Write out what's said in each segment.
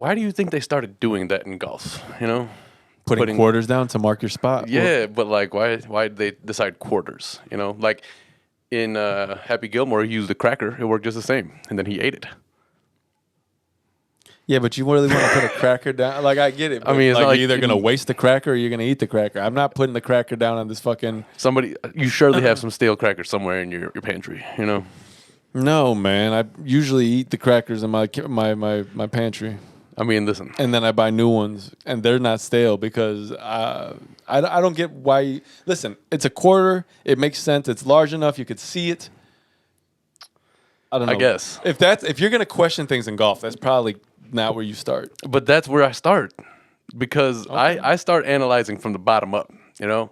Why do you think they started doing that in golf? You know, Putting quarters down to mark your spot. Yeah, but like, why did they decide quarters? You know, like in Happy Gilmore, he used a cracker. It worked just the same, and then he ate it. Yeah, but you really want to put a cracker down? Like, I get it. I mean, it's like, not like you're either going to waste the cracker or you're going to eat the cracker. I'm not putting the cracker down on this fucking... Somebody, you surely have some stale crackers somewhere in your pantry, you know? No, man. I usually eat the crackers in my pantry. I mean, listen. And then I buy new ones, and they're not stale because I don't get why... Listen, it's a quarter. It makes sense. It's large enough. You could see it. I don't know. I guess. If you're going to question things in golf, that's probably not where you start. But that's where I start. Because I start analyzing from the bottom up, you know?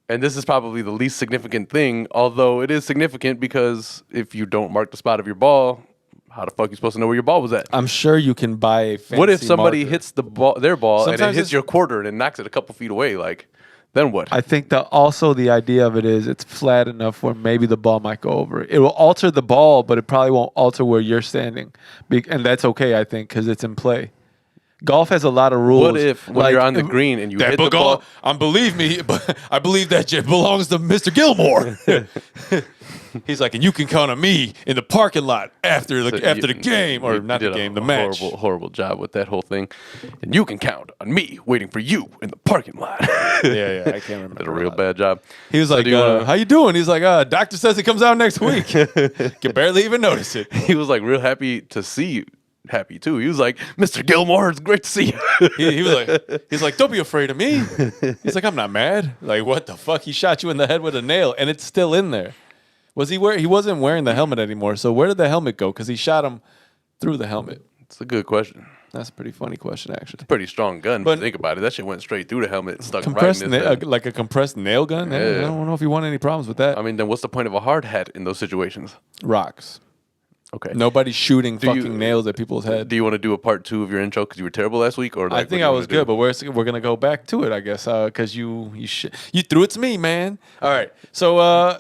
And this is probably the least significant thing, although it is significant because if you don't mark the spot of your ball, how the fuck are you supposed to know where your ball was at? I'm sure you can buy a fancy What if somebody marker. hits their ball Sometimes and it hits your quarter and it knocks it a couple feet away? Like, then what? I think that also the idea of it is it's flat enough where maybe the ball might go over it. It will alter the ball, but it probably won't alter where you're standing. And that's okay, I think, because it's in play. Golf has a lot of rules. What if when you're on the green and you hit the ball? Believe me, but I believe that it belongs to Mr. Gilmore. He's like, and you can count on me in the parking lot after the game, or not the game, the match. Horrible job with that whole thing. And you can count on me waiting for you in the parking lot. Yeah, I can't remember. Did a real bad job. He was like, how you doing? He's like, doctor says it comes out next week. Can barely even notice it. He was like real happy to see you. Happy too. He was like, Mr. Gilmore, it's great to see you. he's like, don't be afraid of me. He's like, I'm not mad. Like, what the fuck? He shot you in the head with a nail, and it's still in there. He wasn't wearing the helmet anymore. So where did the helmet go? Because he shot him through the helmet. It's a good question. That's a pretty funny question, actually. It's a pretty strong gun. But think about it. That shit went straight through the helmet and stuck right in his head. Like a compressed nail gun? Yeah. I don't know if you want any problems with that. I mean, then what's the point of a hard hat in those situations? Rocks. Okay. Nobody's shooting nails at people's head. Do you want to do a part 2 of your intro because you were terrible last week? Or I think I was good, but we're going to go back to it, I guess, because you threw it to me, man. All right. So...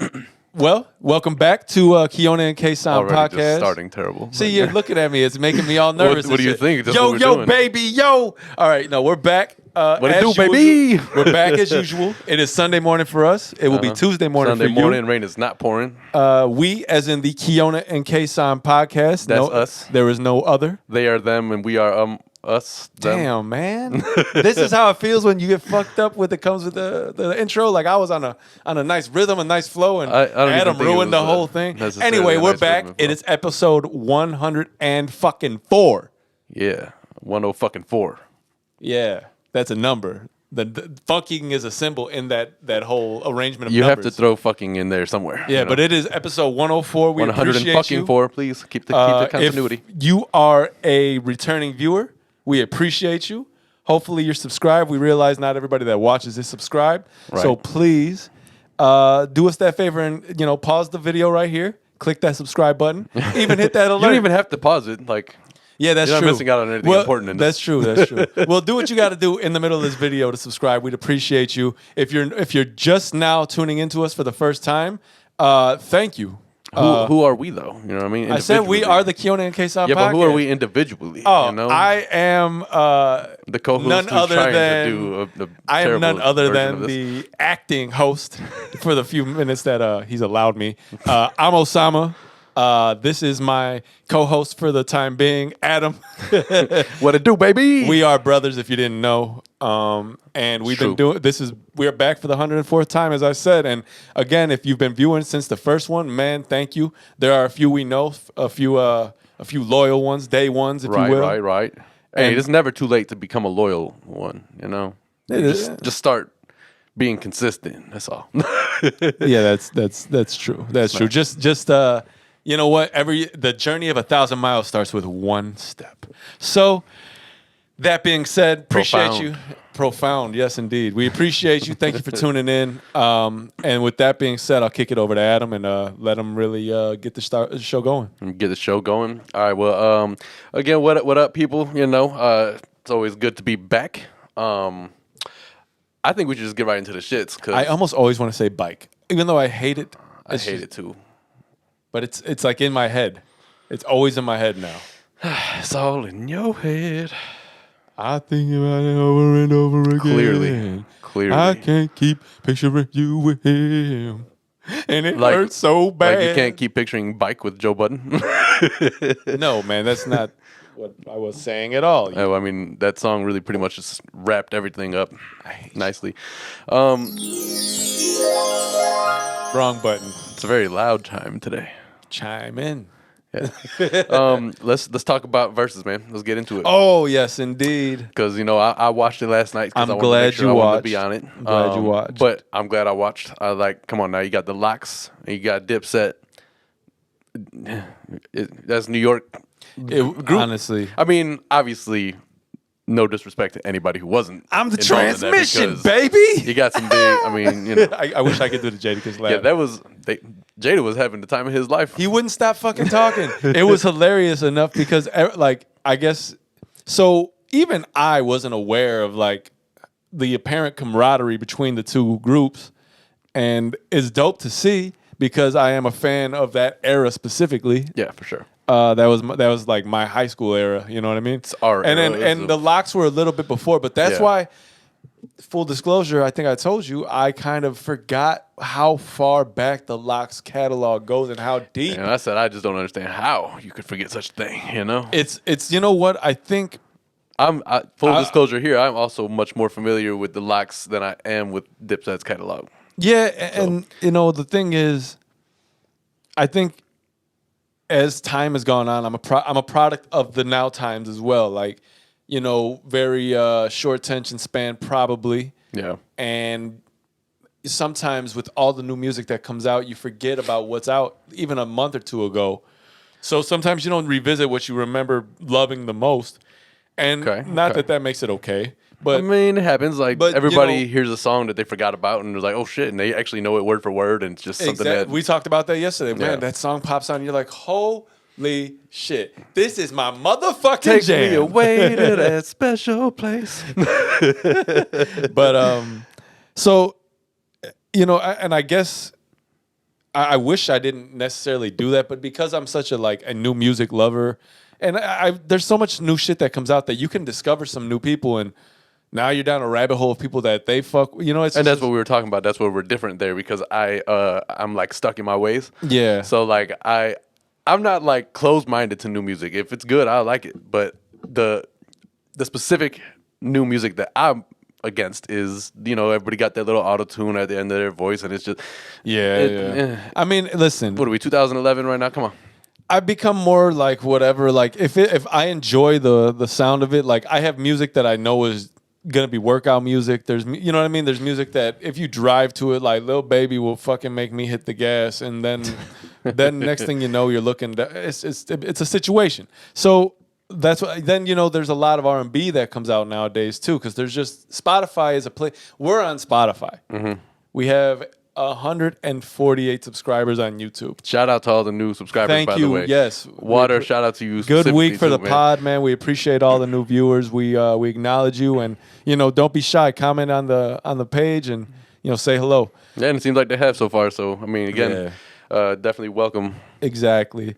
Well, welcome back to Kiona and Kasson podcast. Just starting terrible. See, you're looking at me. It's making me all nervous. What do you think? Yo, baby, yo. All right, no, we're back. What it do, baby? We're back as usual. It is Sunday morning for us. It will be Tuesday morning for you. Sunday morning, rain is not pouring. We, as in the Kiona and Kasson podcast. That's us. There is no other. They are them, and we are us. Them. Damn, man. This is how it feels when you get fucked up with it comes with the intro. Like I was on a nice rhythm, a nice flow, and Adam ruined the whole thing. Anyway, we're back. It is episode 104. Yeah, 104. Yeah, that's a number. The fucking is a symbol in that whole arrangement of you numbers. have to throw fucking in there somewhere. Yeah, but it is episode 104. We appreciate you. 104, please. Keep the continuity. If you are a returning viewer, we appreciate you. Hopefully you're subscribed. We realize not everybody that watches is subscribed. Right. So please do us that favor and pause the video right here. Click that subscribe button. Even hit that alert. You don't even have to pause it. Yeah, that's you're true. Not missing out on anything important in this. That's true. Well, do what you got to do in the middle of this video to subscribe. We'd appreciate you. If you're just now tuning into us for the first time, thank you. Who are we though? You know what I mean? I said we are the Kiona and Kasson podcast. Yeah, but who are we individually? Oh, I am the co-host. None other than I am none other than the acting host for the few minutes that he's allowed me. I'm Osama. This is my co-host for the time being, Adam. What it do, baby? We are brothers, if you didn't know. And we've been doing we're back for the 104th time, as I said. And again, if you've been viewing since the first one, man, thank you. There are a few we know, a few loyal ones, day ones, if you will. Right. Hey, it's never too late to become a loyal one, you know? Just start being consistent. That's all. Yeah, that's true. That's true. Just you know what? The journey of 1,000 miles starts with one step. So, that being said, appreciate you. Profound, yes, indeed. We appreciate you. Thank you for tuning in. And with that being said, I'll kick it over to Adam and let him really get the show going. Get the show going. All right. Well, again, what up, people? It's always good to be back. I think we should just get right into the shits. I almost always want to say bike, even though I hate it. I hate it too. But it's like in my head. It's always in my head now. It's all in your head. I think about it over and over again. Clearly. I can't keep picturing you with him. And it Like- hurts so bad. Like you can't keep picturing Bike with Joe Budden. No, man, that's not what I was saying at all. Oh, I mean, that song really pretty much just wrapped everything up nicely. Wrong button. It's a very loud time today. Chime in. Yeah. Let's talk about Verzuz, man. Let's get into it. Oh, yes, indeed. Because I watched it last night. I'm I glad make sure you I wanted watched. to be on it. I'm glad you watched. But I'm glad I watched. Come on now. You got the Locks. And you got Dipset. That's New York. Group. Honestly. I mean, obviously, no disrespect to anybody who wasn't. I'm the involved in that transmission, because baby. You got some big. I mean, you know. I wish I could do the Jadakiss laugh. Yeah, that was. Jada was having the time of his life. He wouldn't stop fucking talking. It was hilarious enough because, like, I guess, so even I wasn't aware of, like, the apparent camaraderie between the two groups. And it's dope to see because I am a fan of that era specifically. Yeah, for sure. That was like my high school era. You know what I mean? It's our and era. then the Locks were a little bit before, but that's Yeah. why. Full disclosure, I think I told you I kind of forgot how far back the Locks catalog goes and how deep. And I said I just don't understand how you could forget such a thing. You know, It's you know what I think. Full disclosure here. I'm also much more familiar with the Locks than I am with Dipset's catalog. Yeah, and you know the thing is, I think as time has gone on, I'm a product of the now times as well. Like, you know, very short attention span probably. Yeah. And sometimes with all the new music that comes out, you forget about what's out even a month or two ago. So sometimes you don't revisit what you remember loving the most. And not that makes it okay. But I mean, it happens. Like but, everybody you know, hears a song that they forgot about, and they're like, "Oh shit!" And they actually know it word for word, and it's just something that we talked about that yesterday. Yeah. Man, that song pops on, and you're like, holy shit, this is my motherfucking take jam. me away to that special place. But so you know, and I guess I wish I didn't necessarily do that, but because I'm such a new music lover, and there's so much new shit that comes out that you can discover some new people, and now you're down a rabbit hole of people that they fuck. You know, And that's what we were talking about. That's where we're different there because I'm like stuck in my ways. Yeah. So like I'm not like closed minded to new music. If it's good, I like it. But the specific new music that I'm against is, you know, everybody got that little auto tune at the end of their voice, and it's just yeah. I mean, listen. What are we 2011 right now? Come on. I've become more like whatever. Like if I enjoy the sound of it, like I have music that I know is gonna be workout music. There's, you know what I mean. There's music that if you drive to it, like Lil Baby will fucking make me hit the gas, and then next thing you know, you're looking. It's a situation. So that's what. Then you know, there's a lot of R&B that comes out nowadays too, because there's just Spotify is a place. We're on Spotify. Mm-hmm. We have 148 subscribers on YouTube. Shout out to all the new subscribers, Thank by you. the way. Yes. Water, shout out to you. Good week for too, the man. pod, man. We appreciate all the new viewers. We acknowledge you, and you know, don't be shy. Comment on the page, and you know, say hello. Yeah, and it seems like they have so far. So I mean, again, definitely welcome. Exactly.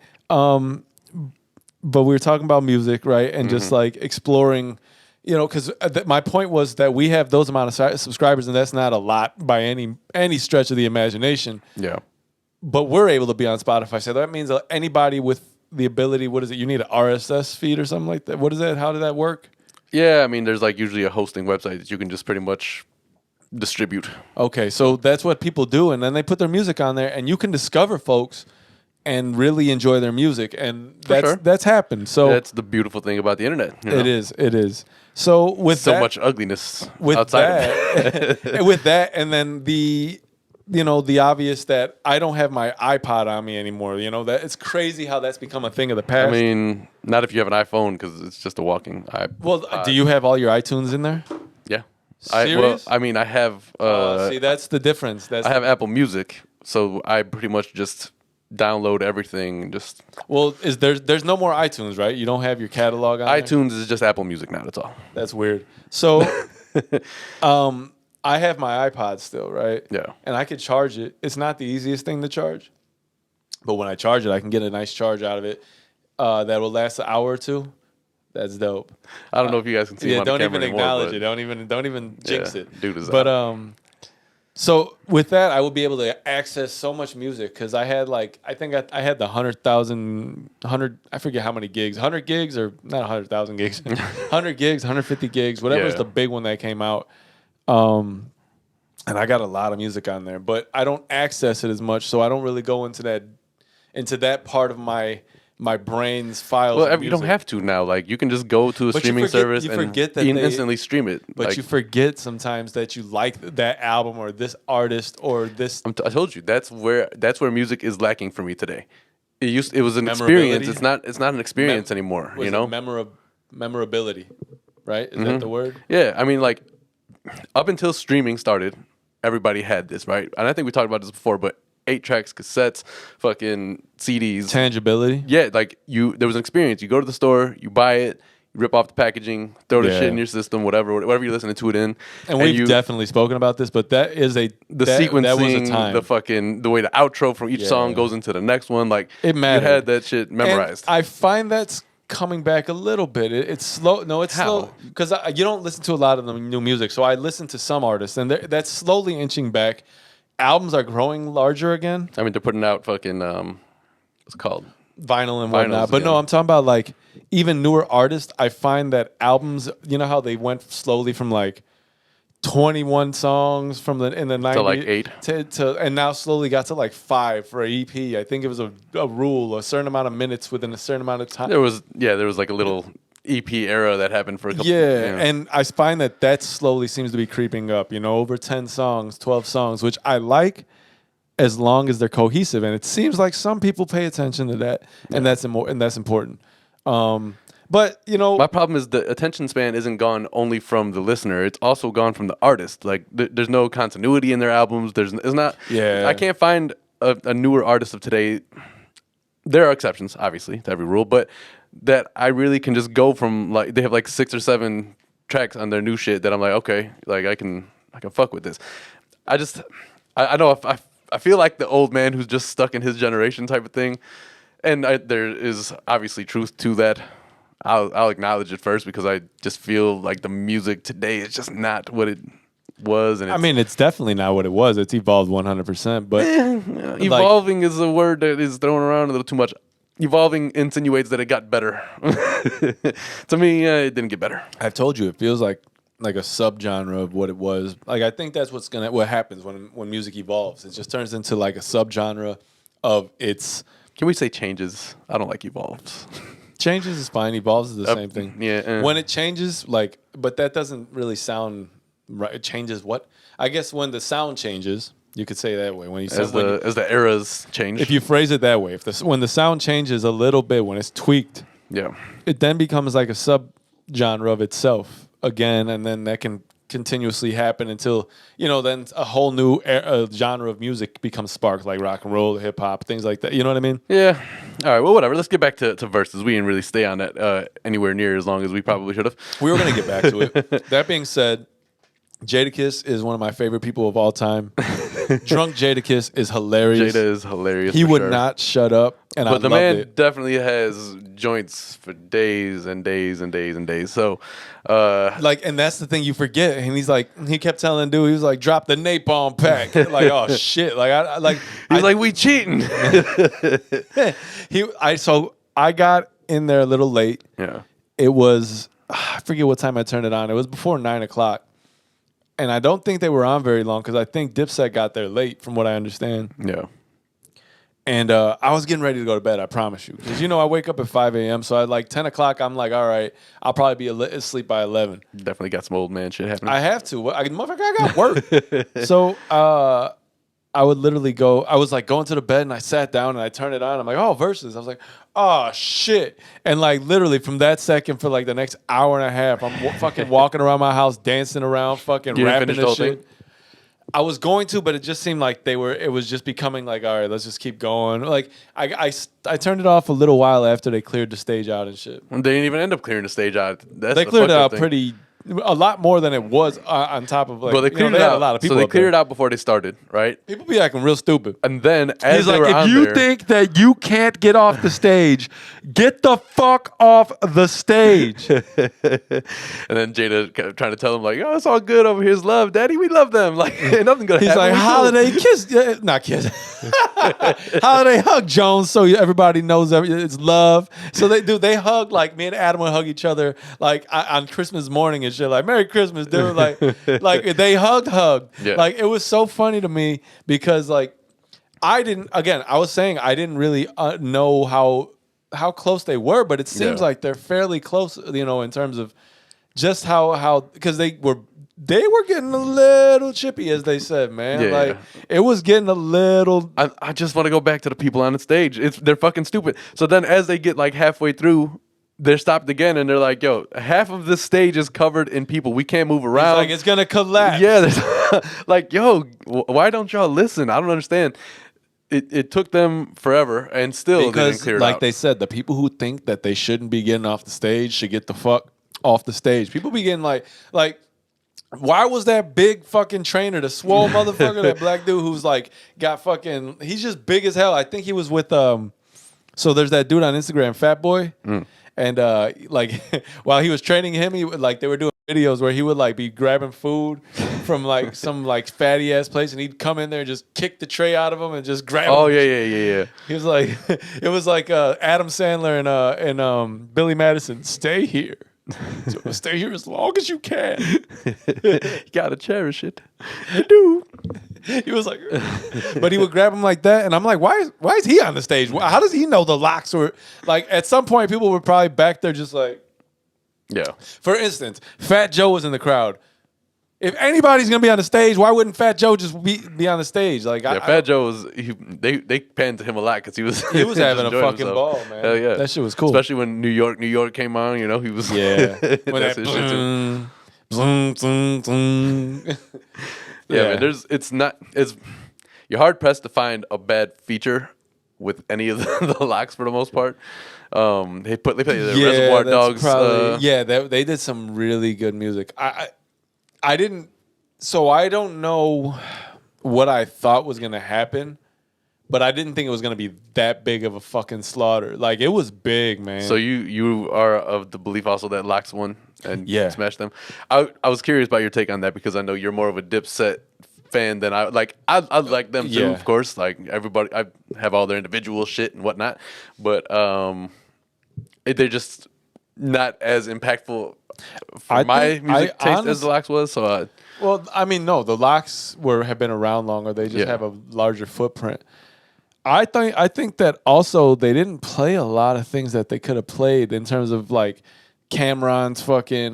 But we were talking about music, right? And just like exploring, you know, because my point was that we have those amount of subscribers, and that's not a lot by any stretch of the imagination. Yeah. But we're able to be on Spotify, so that means that anybody with the ability, what is it? You need an RSS feed or something like that. What is that? How did that work? Yeah, I mean, there's like usually a hosting website that you can just pretty much distribute. Okay, so that's what people do, and then they put their music on there, and you can discover folks and really enjoy their music, and that's happened. So that's the beautiful thing about the internet. You know? It is. So with so that, much ugliness with outside that, of it. with that, and then the obvious that I don't have my iPod on me anymore. You know, that it's crazy how that's become a thing of the past. I mean, not if you have an iPhone because it's just a walking iPod. Well, do you have all your iTunes in there? Yeah. Serious? I mean, I have. See, that's the difference. I have Apple Music, so I pretty much just download everything. And just there's no more iTunes, right? You don't have your catalog on there? iTunes is just Apple Music now. That's all. That's weird. So, I have my iPod still, right? Yeah. And I could charge it. It's not the easiest thing to charge, but when I charge it, I can get a nice charge out of it. that will last an hour or two. That's dope. I don't know if you guys can see him on don't the even camera anymore, acknowledge but it. Don't even jinx it. dude is but out. So with that, I will be able to access so much music because I had I think I had the 100,000, I forget how many gigs, 100 gigs or not 100,000 gigs, 100 gigs, 150 gigs, whatever was the big one that came out. And I got a lot of music on there, but I don't access it as much, so I don't really go into that part of my brain's files. Well, you don't have to now. Like you can just go to a streaming service and instantly stream it. But you forget sometimes that you like that album or this artist or this. I told you that's where music is lacking for me today. It was an experience. It's not an experience anymore. You know, memorability, right? Is that the word? Yeah, I mean, like up until streaming started, everybody had this, right? And I think we talked about this before, but 8 tracks, cassettes, fucking CDs. Tangibility. Yeah, like there was an experience. You go to the store, you buy it, you rip off the packaging, throw the shit in your system, whatever you're listening to it in. And we've definitely spoken about this, but that is the sequencing, that was a time. the way the outro from each song goes into the next one. Like it mattered. You had that shit memorized. And I find that's coming back a little bit. It's slow. No, it's slow because you don't listen to a lot of the new music. So I listen to some artists, and that's slowly inching back. Albums are growing larger again. I mean, they're putting out fucking what's it called vinyl and whatnot. But no, I'm talking about like even newer artists. I find that albums, you know how they went slowly from like 21 songs in the 90s to like 8 to and now slowly got to like 5 for an EP. I think it was a rule, a certain amount of minutes within a certain amount of time. There was like a little EP era that happened for a couple. Yeah, and I find that slowly seems to be creeping up. You know, over 10 songs, 12 songs, which I like as long as they're cohesive. And it seems like some people pay attention to that, and that's important. But you know, my problem is the attention span isn't gone only from the listener; it's also gone from the artist. Like there's no continuity in their albums. It's not. Yeah, I can't find a newer artist of today. There are exceptions, obviously, to every rule, but that I really can just go from like they have like 6 or 7 tracks on their new shit that I'm like, okay, like I can fuck with this. I know if I feel like the old man who's just stuck in his generation type of thing, and there is obviously truth to that. I'll acknowledge it first because I just feel like the music today is just not what it was. And I mean, it's definitely not what it was. It's evolved 100%. But evolving is a word that is thrown around a little too much. Evolving insinuates that it got better. To me, it didn't get better. I've told you, it feels like a subgenre of what it was. Like I think that's what happens when music evolves. It just turns into like a subgenre of its. Can we say changes? I don't like evolves. Changes is fine. Evolves is the same thing. Yeah. When it changes, but that doesn't really sound right. It changes what? I guess when the sound changes, you could say it that way. When you as the eras change. If you phrase it that way, when the sound changes a little bit, when it's tweaked, it then becomes like a subgenre of itself again, and then that can continuously happen until then a whole new genre of music becomes sparked, like rock and roll, hip hop, things like that. You know what I mean? Yeah. All right. Well, whatever. Let's get back to Verzuz. We didn't really stay on that anywhere near as long as we probably should have. We were gonna get back to it. That being said, Jadakiss is one of my favorite people of all time. Drunk Jadakiss is hilarious. Jada is hilarious. He would not shut up, but the man definitely has joints for days and days and days and days. So, and that's the thing you forget. And he kept telling dude, he was like, drop the napalm pack. Like, oh shit. He's like, we cheating. I got in there a little late. Yeah. It was, I forget what time I turned it on. It was before 9:00. And I don't think they were on very long because I think Dipset got there late, from what I understand. Yeah. And I was getting ready to go to bed, I promise you. Because, I wake up at 5 a.m. So at 10 o'clock, I'm like, all right, I'll probably be asleep by 11. Definitely got some old man shit happening. I have to. Motherfucker, I got work. So I would literally go. I was going to the bed and I sat down and I turned it on. I'm like, oh, Verzuz. I was like, oh, shit. And literally from that second for the next hour and a half, I'm fucking walking around my house, dancing around, fucking rapping and shit. Thing? I was going to, but it just seemed like it was just becoming all right, let's just keep going. I turned it off a little while after they cleared the stage out and shit. They didn't even end up clearing the stage out. They cleared it out pretty a lot more than it was on top of like. Well, they cleared it had out. a lot of people. So they up cleared there. it out before they started, right? People be acting real stupid. And then as He's they like, were if on you there, think that you can't get off the stage, get the fuck off the stage. and then Jada kept trying to tell him like, "Oh, it's all good over here. It's love, Daddy. We love them. Like nothing gonna He's happen." like, We holiday cool." kiss, not kiss, holiday hug, Jones. So everybody knows it's love. So they hug like me and Adam would hug each other like on Christmas morning and shit. Like Merry Christmas, dude. Like they hugged. Yeah. Like it was so funny to me because like I was saying I didn't really know how close they were, but it seems Yeah. like they're fairly close. In terms of just how because they were getting a little chippy, as they said, man. Yeah, like yeah. it was getting a little. I just want to go back to the people on the stage. They're fucking stupid. So then as they get like halfway through, they're stopped again and they're like, "Yo, half of this stage is covered in people. We can't move around. Like it's gonna collapse." Yeah, there's like, yo, why don't y'all listen? I don't understand. It took them forever, and still they didn't because clear it like out. they said, the people who think that they shouldn't be getting off the stage should get the fuck off the stage. People be getting like. Why was that big fucking trainer, the swole motherfucker, that black dude who's like got fucking? He's just big as hell. I think he was with So there's that dude on Instagram, Fat Boy, and like while he was training him, he would like they were doing videos where he would like be grabbing food from like some like fatty ass place, and he'd come in there and just kick the tray out of him and just grab. Oh him. yeah. He was like, it was like Adam Sandler and Billy Madison. Stay here. So stay here as long as you can. You gotta cherish it. You do. He was like, but he would grab him like that, and I'm like, why is he on the stage? How does he know the locks were like? At some point, people were probably back there just like, Yeah. for instance, Fat Joe was in the crowd. If anybody's gonna be on the stage, why wouldn't Fat Joe just be on the stage? Like, Yeah, Fat Joe was they panned to him a lot because he was he was having a enjoying fucking himself. ball, man. Hell yeah, That shit was cool. Especially when New York came on. You know, he was Yeah, when that's that his shit too. Yeah, man. You're hard pressed to find a bad feature with any of the locks for the most part. They play the Reservoir that's Dogs. Probably, they did some really good music. I didn't, so I don't know what I thought was gonna happen, but I didn't think it was gonna be that big of a fucking slaughter. Like it was big, man. So you are of the belief also that locks won and Yeah. smashed them. I was curious about your take on that because I know you're more of a Dipset fan than I like. I like them too, Yeah. of course. Like everybody, I have all their individual shit and whatnot, but they're just not as impactful for I my think- music I taste as the locks was. So Well, I mean, no, the locks have been around longer. They just Yeah. have a larger footprint. I think that also they didn't play a lot of things that they could have played in terms of like Cameron's fucking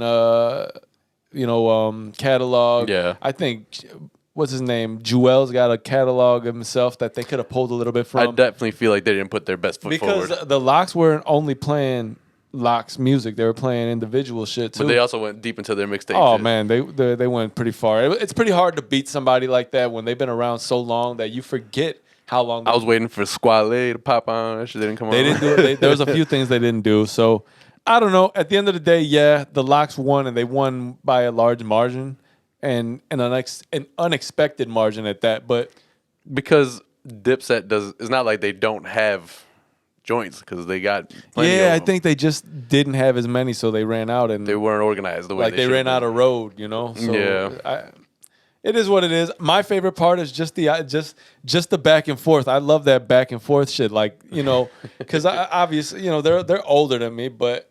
catalog. Yeah. I think what's his name? Jewel's got a catalog himself that they could have pulled a little bit I from. definitely feel like they didn't put their best foot Because forward. the locks weren't only playing locks music; they were playing individual shit too. But they also went deep into their mixtape. Oh shit. man, they went pretty far. It's pretty hard to beat somebody like that when they've been around so long that you forget how long. I was waiting for Squale to pop on. That shit didn't come on. They didn't do it. There was a few things they didn't do. So I don't know. At the end of the day, yeah, the locks won, and they won by a large margin, and an unexpected margin at that. But because Dipset it's not like they don't have joints because they got plenty yeah, I of them. think they just didn't have as many, so they ran out, and They weren't organized the way like they ran out of road, you know. So Yeah. it is what it is. My favorite part is just the just the back and forth. I love that back and forth shit. Like, you know, because obviously, you know, they're older than me, but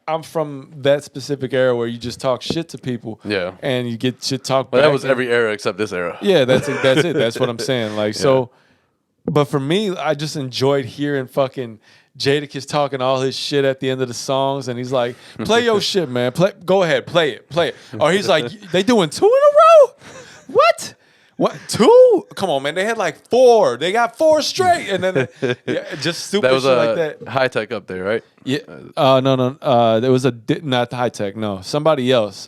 I'm from that specific era where you just talk shit to people. Yeah. And you get shit talked But back. that was every era except this era. Yeah, that's it. That's what I'm saying. Like, so, but for me, I just enjoyed hearing fucking Jadakiss talking all his shit at the end of the songs, and he's like, "Play your shit, man. Go ahead, play it." Or he's like, "They doing 2 in a row? What? What 2? Come on, man. They had like 4. They got 4 straight, and then just stupid That was shit like that." high tech up there, right? Yeah. No. There was not the high tech. No, somebody else.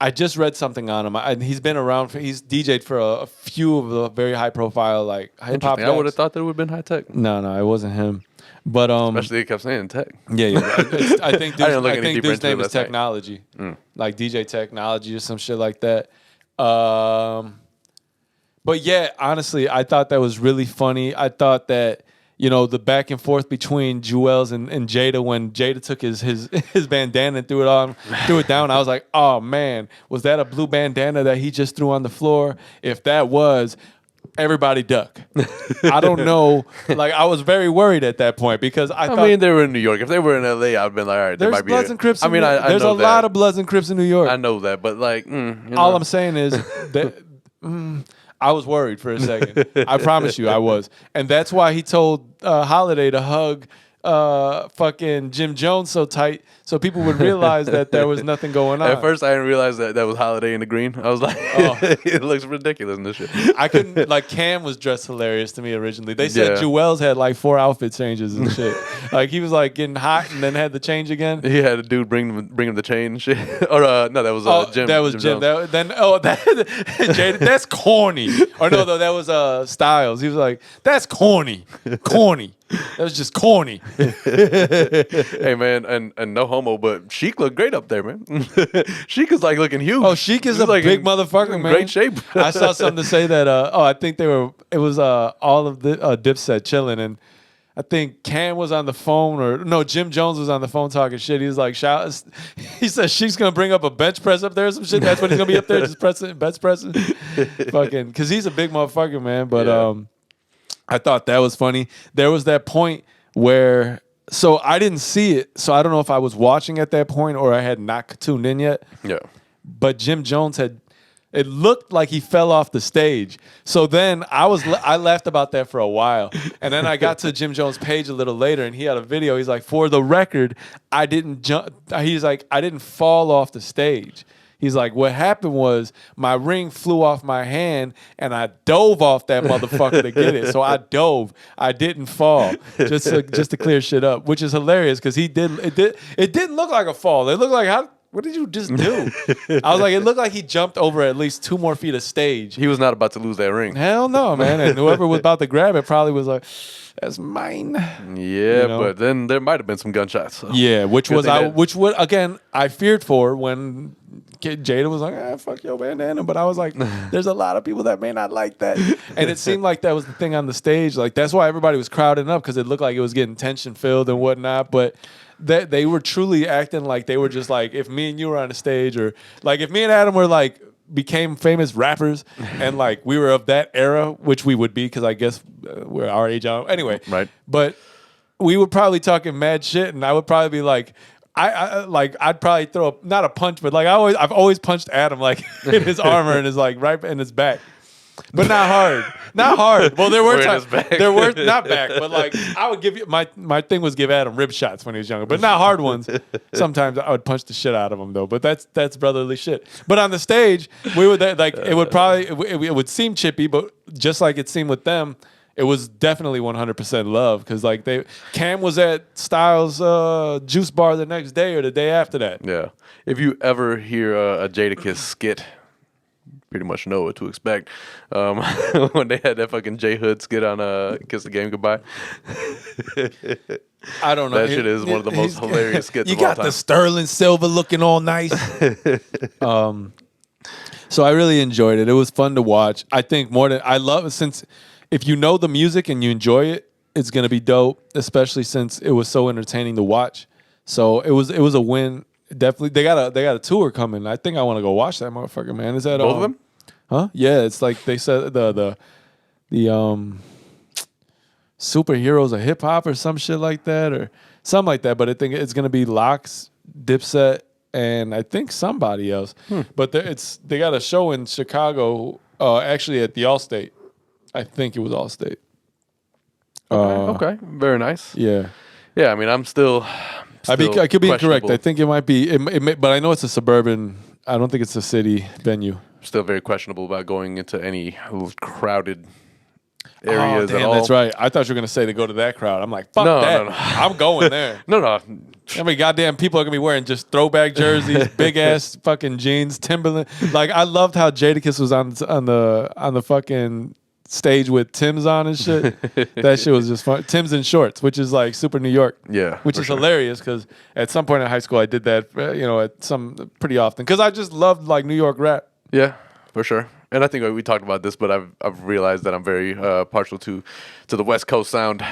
I just read something on him. And he's been around. He's DJ'd for a few of the very high profile like hip hop. Interesting. I would have thought that it would have been high tech. No, it wasn't him. But Especially it kept saying tech. yeah. I think dude's name is last night. Technology, like DJ Technology or some shit like that. But yeah, honestly, I thought that was really funny. I thought that, you know, the back and forth between Jewels and Jada, when Jada took his bandana and threw it down, I was like, oh man, was that a blue bandana that he just threw on the floor? If that was, everybody duck. I don't know. Like, I was very worried at that point because I thought, mean, they were in New York. If they were in LA, I'd been like, all right, there there's might be Bloods and Crips. I mean, I there's know a lot of Bloods and Crips in New York. I know that, but like, all I'm saying is that I was worried for a second. I promise you, I was, and that's why he told Holiday to hug fucking Jim Jones so tight, so people would realize that there was nothing going on. At first, I didn't realize that was Holiday in the green. I was like, it looks ridiculous in this shit. I couldn't, like, Cam was dressed hilarious to me originally. They said Yeah. Jewels had like 4 outfit changes and shit. Like, he was like getting hot and then had the change again. He had a dude bring him the chain and shit. Or no, that was Jim. That was Jim. Jones. Jada, that's corny. Or no, that was Styles. He was like, that's corny. That was just corny. Hey man, and no homo, but Sheik looked great up there, man. Sheik is like looking huge. Oh, Sheik is He's a like big in motherfucker, man. Great shape. I saw something to say that. I think it was all of the Dipset chilling, and I think Cam was on the phone, or no, Jim Jones was on the phone talking shit. He was like, he said Sheik's gonna bring up a bench press up there or some shit. That's what he's gonna be up there, just bench pressing, fucking, because he's a big motherfucker, man. But Yeah. I thought that was funny. There was that point where, so I didn't see it, so I don't know if I was watching at that point or I had not tuned in yet. Yeah. But Jim Jones it looked like he fell off the stage. So then I laughed about that for a while. And then I got to Jim Jones' page a little later and he had a video. He's like, for the record, I didn't jump. He's like, I didn't fall off the stage. He's like, what happened was my ring flew off my hand and I dove off that motherfucker to get it. So I dove. I didn't fall. Just to clear shit up, which is hilarious because it didn't look like a fall. It looked like, what did you just do? I was like, it looked like he jumped over at least 2 more feet of stage. He was not about to lose that ring. Hell no, man. And whoever was about to grab it probably was like, that's mine. Yeah, You know? but then there might have been some gunshots. So. Yeah, which Good thing that- again, I feared for when Jada was like, fuck your bandana. But I was like, there's a lot of people that may not like that. And it seemed like that was the thing on the stage. Like, that's why everybody was crowding up, because it looked like it was getting tension filled and whatnot. But they were truly acting like they were just like, if me and you were on the stage, or like if me and Adam were like, became famous rappers and like we were of that era, which we would be, because I guess we're our age on anyway. Right. But we would probably talking mad shit, and I would probably be like, I'd probably throw not a punch, but like I've always punched Adam like in his armor and his like right in his back. But not hard. Well, there were times, not back, but like I would give you my thing was give Adam rib shots when he was younger, but not hard ones. Sometimes I would punch the shit out of him though, but that's brotherly shit. But on the stage, we were there, like it would probably it would seem chippy, but just like it seemed with them, it was definitely 100% love, because like Cam was at Styles Juice Bar the next day or the day after that. Yeah. If you ever hear a Jadakiss skit, pretty much know what to expect. When they had that fucking J Hood skit on Kiss the Game Goodbye. I don't know. That shit is one of the most hilarious skits you of all got time. the sterling silver looking all nice. So I really enjoyed it. It was fun to watch. I think more than I love it, since if you know the music and you enjoy it, it's gonna be dope, especially since it was so entertaining to watch. So it was a win. Definitely, they got a tour coming. I think I want to go watch that motherfucker, man. Is that Both of them? Huh? Yeah, it's like they said the superheroes of hip hop or some shit like that, or something like that. But I think it's gonna be Lox, Dipset, and I think somebody else. But they got a show in Chicago, actually at the Allstate. I think it was Allstate. Okay. Very nice. Yeah. Yeah, I mean, I'm still I could be incorrect. questionable. I think it might be, but I know it's a suburban. I don't think it's a city venue. Still very questionable about going into any crowded areas Oh, damn, at all. that's right. I thought you were gonna say to go to that crowd. I'm like, fuck No, that. no. I'm going there. No. How many goddamn people are gonna be wearing just throwback jerseys, big ass fucking jeans, Timberland? Like I loved how Jadakiss was on the fucking stage with Tim's on and shit. That shit was just fun. Tim's in shorts, which is like super New York. Yeah, which is hilarious because at some point in high school I did that, at some pretty often because I just loved like New York rap. Yeah, for sure. And I think we talked about this, but I've realized that I'm very partial to the West Coast sound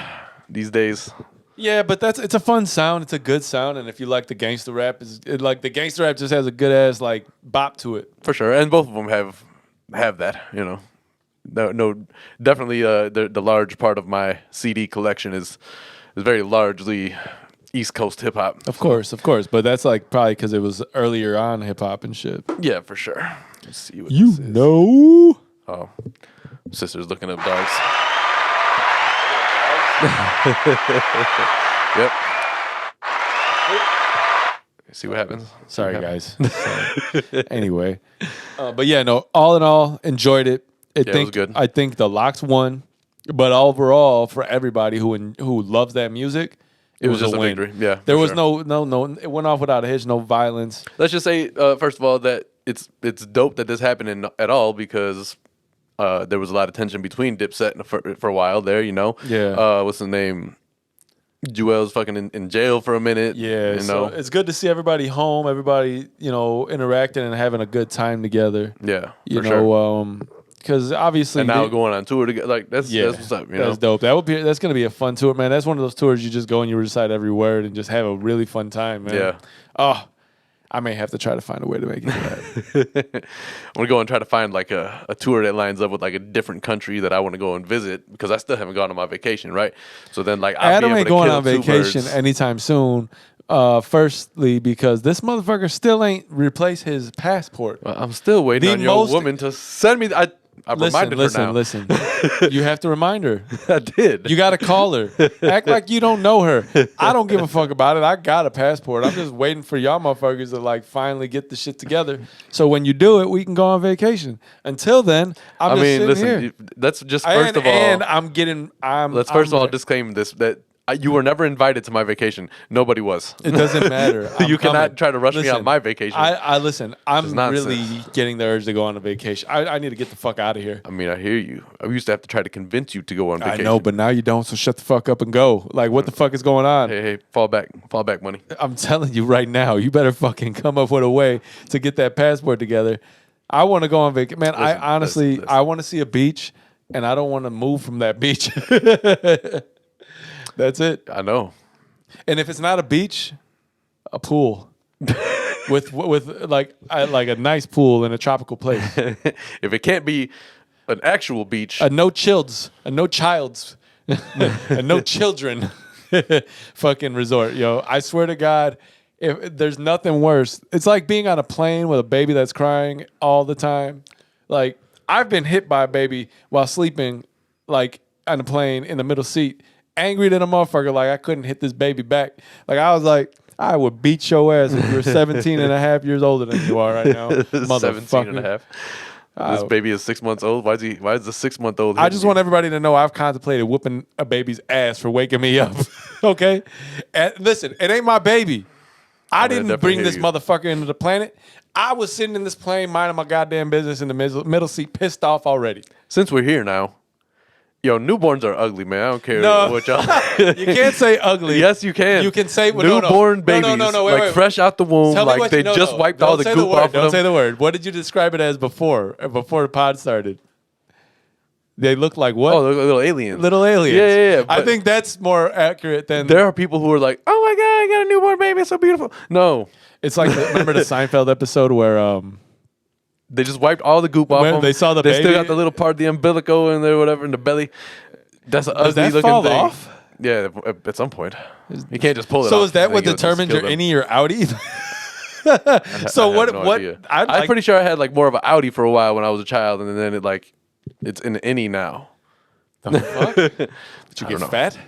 these days. Yeah, but it's a fun sound. It's a good sound, and if you like the gangster rap, the gangster rap just has a good ass like bop to it. For sure, and both of them have that. No, definitely. The large part of my CD collection is very largely East Coast hip hop. Of course, but that's like probably because it was earlier on hip hop and shit. Yeah, for sure. Let's see what you this is. know. Oh, sister's looking up dogs. Yep. See what happens. Sorry, guys. Anyway, but yeah, no. All in all, enjoyed it. It was good. I think the Locks won, but overall, for everybody who loves that music, it was just a a win. victory. Yeah, there for was sure. no. It went off without a hitch. No violence. Let's just say, first of all, that it's dope that this happened at all because there was a lot of tension between Dipset for a while there. Yeah. What's his name? Jewel's fucking in jail for a minute. Yeah, so it's good to see everybody home, everybody interacting and having a good time together. Yeah, you know, because obviously and now going on tour together, like that's what's up. That's dope. That's gonna be a fun tour, man. That's one of those tours you just go and you recite every word and just have a really fun time, man. Yeah. Oh, I may have to try to find a way to make it to that. I'm gonna go and try to find like a tour that lines up with like a different country that I want to go and visit because I still haven't gone on my vacation, right? So then like Adam ain't going on vacation anytime soon. Firstly, because this motherfucker still ain't replaced his passport. I'm still waiting on your woman to send me. I reminded her now. Listen. You have to remind her. I did. You got to call her. Act like you don't know her. I don't give a fuck about it. I got a passport. I'm just waiting for y'all motherfuckers to like finally get the shit together. So when you do it, we can go on vacation. Until then, I'm just sitting here. That's just first of all. And let's first of all disclaim this that. You were never invited to my vacation. Nobody was. It doesn't matter. You cannot try to rush me on my vacation. I listen. I'm really getting the urge to go on a vacation. I need to get the fuck out of here. I mean, I hear you. I used to have to try to convince you to go on vacation. I know, but now you don't. So shut the fuck up and go. Like, what the fuck is going on? Hey, fall back, money. I'm telling you right now. You better fucking come up with a way to get that passport together. I want to go on vacation, man. I honestly, I want to see a beach, and I don't want to move from that beach. That's it. I know. And if it's not a beach, a pool with like a nice pool in a tropical place. If it can't be an actual beach, a no childs, a no childs, a no children fucking resort. Yo, I swear to God, if there's nothing worse. It's like being on a plane with a baby that's crying all the time. Like I've been hit by a baby while sleeping, like on a plane in the middle seat. Angry than a motherfucker, like I couldn't hit this baby back. Like I was like, I would beat your ass if you were 17 and a half years older than you are right now. 17 and a half. This baby is 6 months old. Why is the 6-month-old? I just want everybody to know I've contemplated whooping a baby's ass for waking me up. Okay? And listen, it ain't my baby. I didn't bring this motherfucker into the planet. I was sitting in this plane minding my goddamn business in the middle seat, pissed off already. Since we're here now, yo, newborns are ugly, man. I don't care what y'all. You can't say ugly. Yes, you can. You can say newborn babies, wait, fresh out the womb, like they just wiped all the goop off of them. Don't say the word. What did you describe it as before the pod started? They look like what? Oh, little aliens. Little aliens. Yeah. I think that's more accurate than. There are people who are like, oh my God, I got a newborn baby. It's so beautiful. No. It's like, remember the Seinfeld episode where they just wiped all the goop off them. They saw the baby. They still got the little part of the umbilical and whatever in the belly. That's an ugly looking fall thing. Off? Yeah, at some point. You can't just pull it off. So is that what determines your innie or outie? So what? Idea. I'm pretty sure I had like more of an outie for a while when I was a child, and then it's an innie now. The fuck? Did you get fat?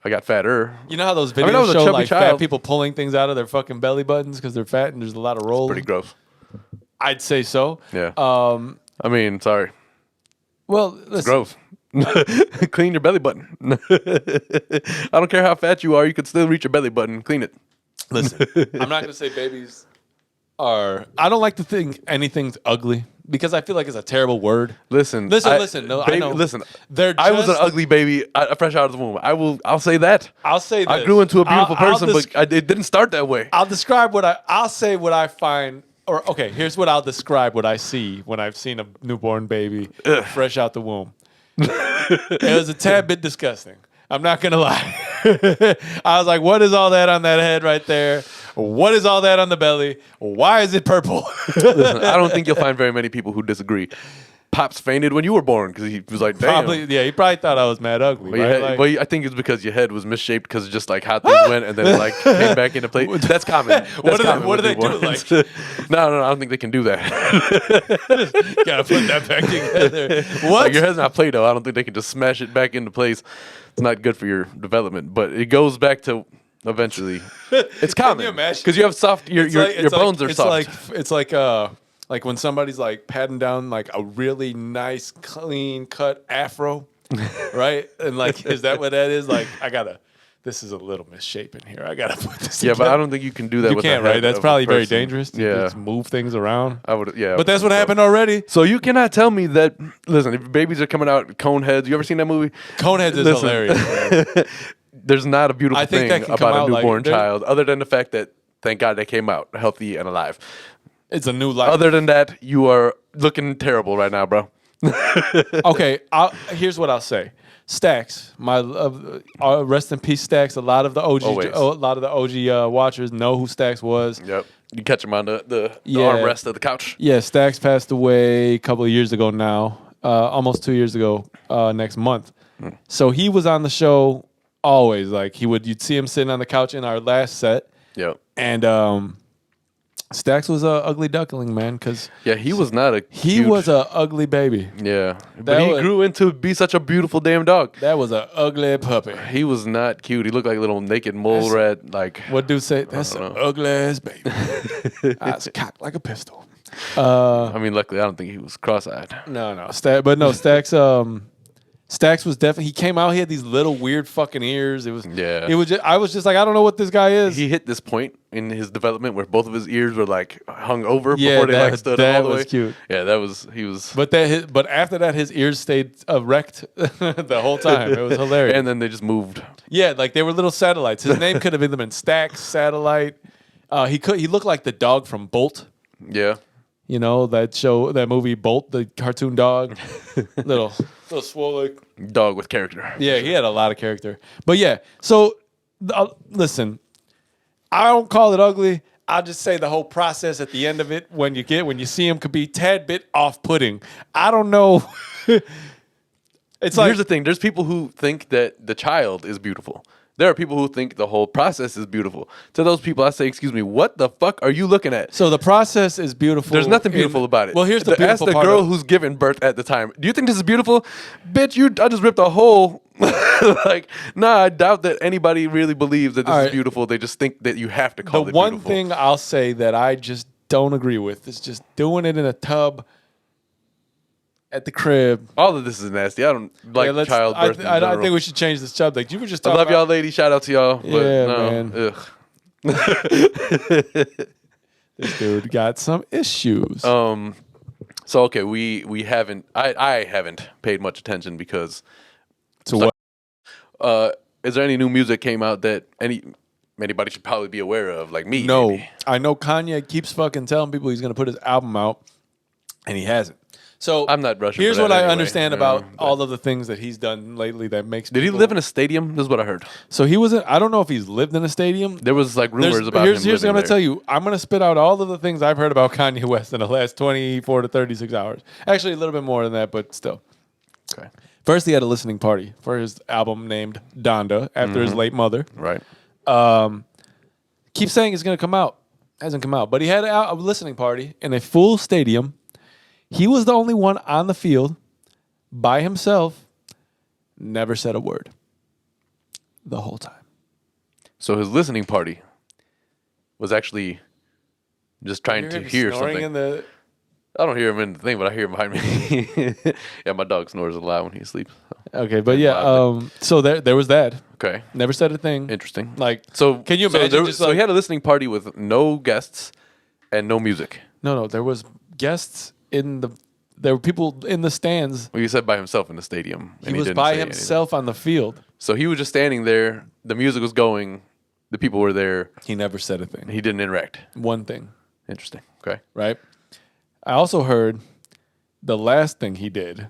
I got fatter. You know how those videos show like fat people pulling things out of their fucking belly buttons because they're fat and there's a lot of rolls? Pretty gross. I'd say so. Yeah. I mean, sorry. Well, listen. It's gross. Clean your belly button. I don't care how fat you are. You can still reach your belly button. Clean it. Listen, I'm not going to say babies are. I don't like to think anything's ugly because I feel like it's a terrible word. Listen. No, I know. Listen. They're I was an just- ugly baby, fresh out of the womb. I'll say that. I'll say this. I grew into a beautiful I'll person, but it didn't start that way. I'll describe I'll say what I find. Or okay, here's what I'll describe what I see when I've seen a newborn baby fresh out the womb. It was a tad bit disgusting. I'm not gonna lie. I was like, what is all that on that head right there? What is all that on the belly? Why is it purple? Listen, I don't think you'll find very many people who disagree. Pops fainted when you were born because he was like, damn. Probably, yeah, he probably thought I was mad ugly. Right? I think it's because your head was misshaped because of just like how things went and then it like came back into place. That's common. What do they do? Like, no, I don't think they can do that. gotta put that back together. What? Like your head's not Play-Doh. I don't think they can just smash it back into place. It's not good for your development, but it goes back to eventually. It's common because you have soft. Your bones are soft. It's like when somebody's like patting down like a really nice, clean cut afro, right? And like, is that what that is? Like, this is a little misshapen here. I gotta put this. Yeah, together. but I don't think you can do that. You with can't, the head right? That's of probably a very person. dangerous. To Yeah, just move things around. I would. Yeah, But that's what happened already. So you cannot tell me that. Listen, if babies are coming out cone heads, you ever seen that movie? Coneheads is hilarious. There's not a beautiful I think that thing can come about out a like- newborn child, other than the fact that thank God they came out healthy and alive. It's a new life. Other than that, you are looking terrible right now, bro. Okay, here's what I'll say. Stacks, rest in peace, Stacks. A lot of the OG watchers know who Stacks was. Yep. You catch him on the Yeah. armrest of the couch. Yeah, Stacks passed away a couple of years ago now, almost 2 years ago next month. So he was on the show always. Like you'd see him sitting on the couch in our last set, Yep. and Stacks was a ugly duckling, man. Because Yeah, he was not a. he cute- was a ugly baby. Yeah, but That he was- grew into be such a beautiful damn dog. That was a ugly puppy. He was not cute. He looked like a little naked mole rat. Like What dude say? That's an know. ugly ass baby. I was cocked like a pistol. I mean, luckily I don't think he was cross-eyed. No, Stacks. Stacks was definitely. He came out. He had these little weird fucking ears. It was. Yeah. It was. I was just like, I don't know what this guy is. He hit this point in his development where both of his ears were like hung over Yeah, before they like stood that all the was way. cute. Yeah, that was he was. But after that, his ears stayed erect the whole time. It was hilarious. And then they just moved. Yeah, like they were little satellites. His name could have either been Stacks Satellite. He looked like the dog from Bolt. Yeah. You know that movie Bolt, the cartoon dog. little swole. Dog with character. Yeah, he had a lot of character. But yeah, so listen, I don't call it ugly. I'll just say the whole process at the end of it, when you see him, could be tad bit off-putting. I don't know. It's like Here's the thing. There's people who think that the child is beautiful. There are people who think the whole process is beautiful. To those people, I say, excuse me, what the fuck are you looking at? so the process is beautiful. There's nothing beautiful about it. Well, here's the Ask beautiful the part. girl who's giving birth at the time. Do you think this is beautiful? Bitch, I just ripped a hole. Like, nah, I doubt that anybody really believes that this All is right. beautiful. They just think that you have to call The it one beautiful. thing I'll say that I just don't agree with is just doing it in a tub at the crib. All of this is nasty. I don't like Yeah, childbirth. I think we should change this subject. You were just I talking love y'all, about, ladies. Shout out to y'all. But Yeah, no, man. Ugh. this dude got some issues. So okay, we haven't. I haven't paid much attention because. So what? Is there any new music came out that anybody should probably be aware of? Like me? No, maybe? I know Kanye keeps fucking telling people he's going to put his album out, and he hasn't. So I'm not rushing. Here's for that what I anyway, understand you know, about but- all of the things that he's done lately that makes. Did he people- live in a stadium? This is what I heard. So he wasn't. I don't know if he's lived in a stadium. There was like rumors about Here's him what I'm living gonna there. tell you. I'm gonna spit out all of the things I've heard about Kanye West in the last 24 to 36 hours. Actually, a little bit more than that, but still. Okay. First, he had a listening party for his album named Donda after his late mother. Right. Keep saying it's gonna come out. Hasn't come out, but he had a listening party in a full stadium. He was the only one on the field by himself. Never said a word the whole time. So his listening party was actually just trying to hear Snoring something. in the. I don't hear him in the thing, but I hear him behind me. Yeah, my dog snores a lot when he sleeps. So. Okay, but yeah, so there was that. Okay. Never said a thing. Interesting. Like, So can you imagine? So he had a listening party with no guests and no music. No, there was guests there were people in the stands. Well, you said by himself in the stadium. He was by himself on the field. So he was just standing there. The music was going. The people were there. He never said a thing. He didn't interact. One thing. Interesting. Okay. Right? I also heard the last thing he did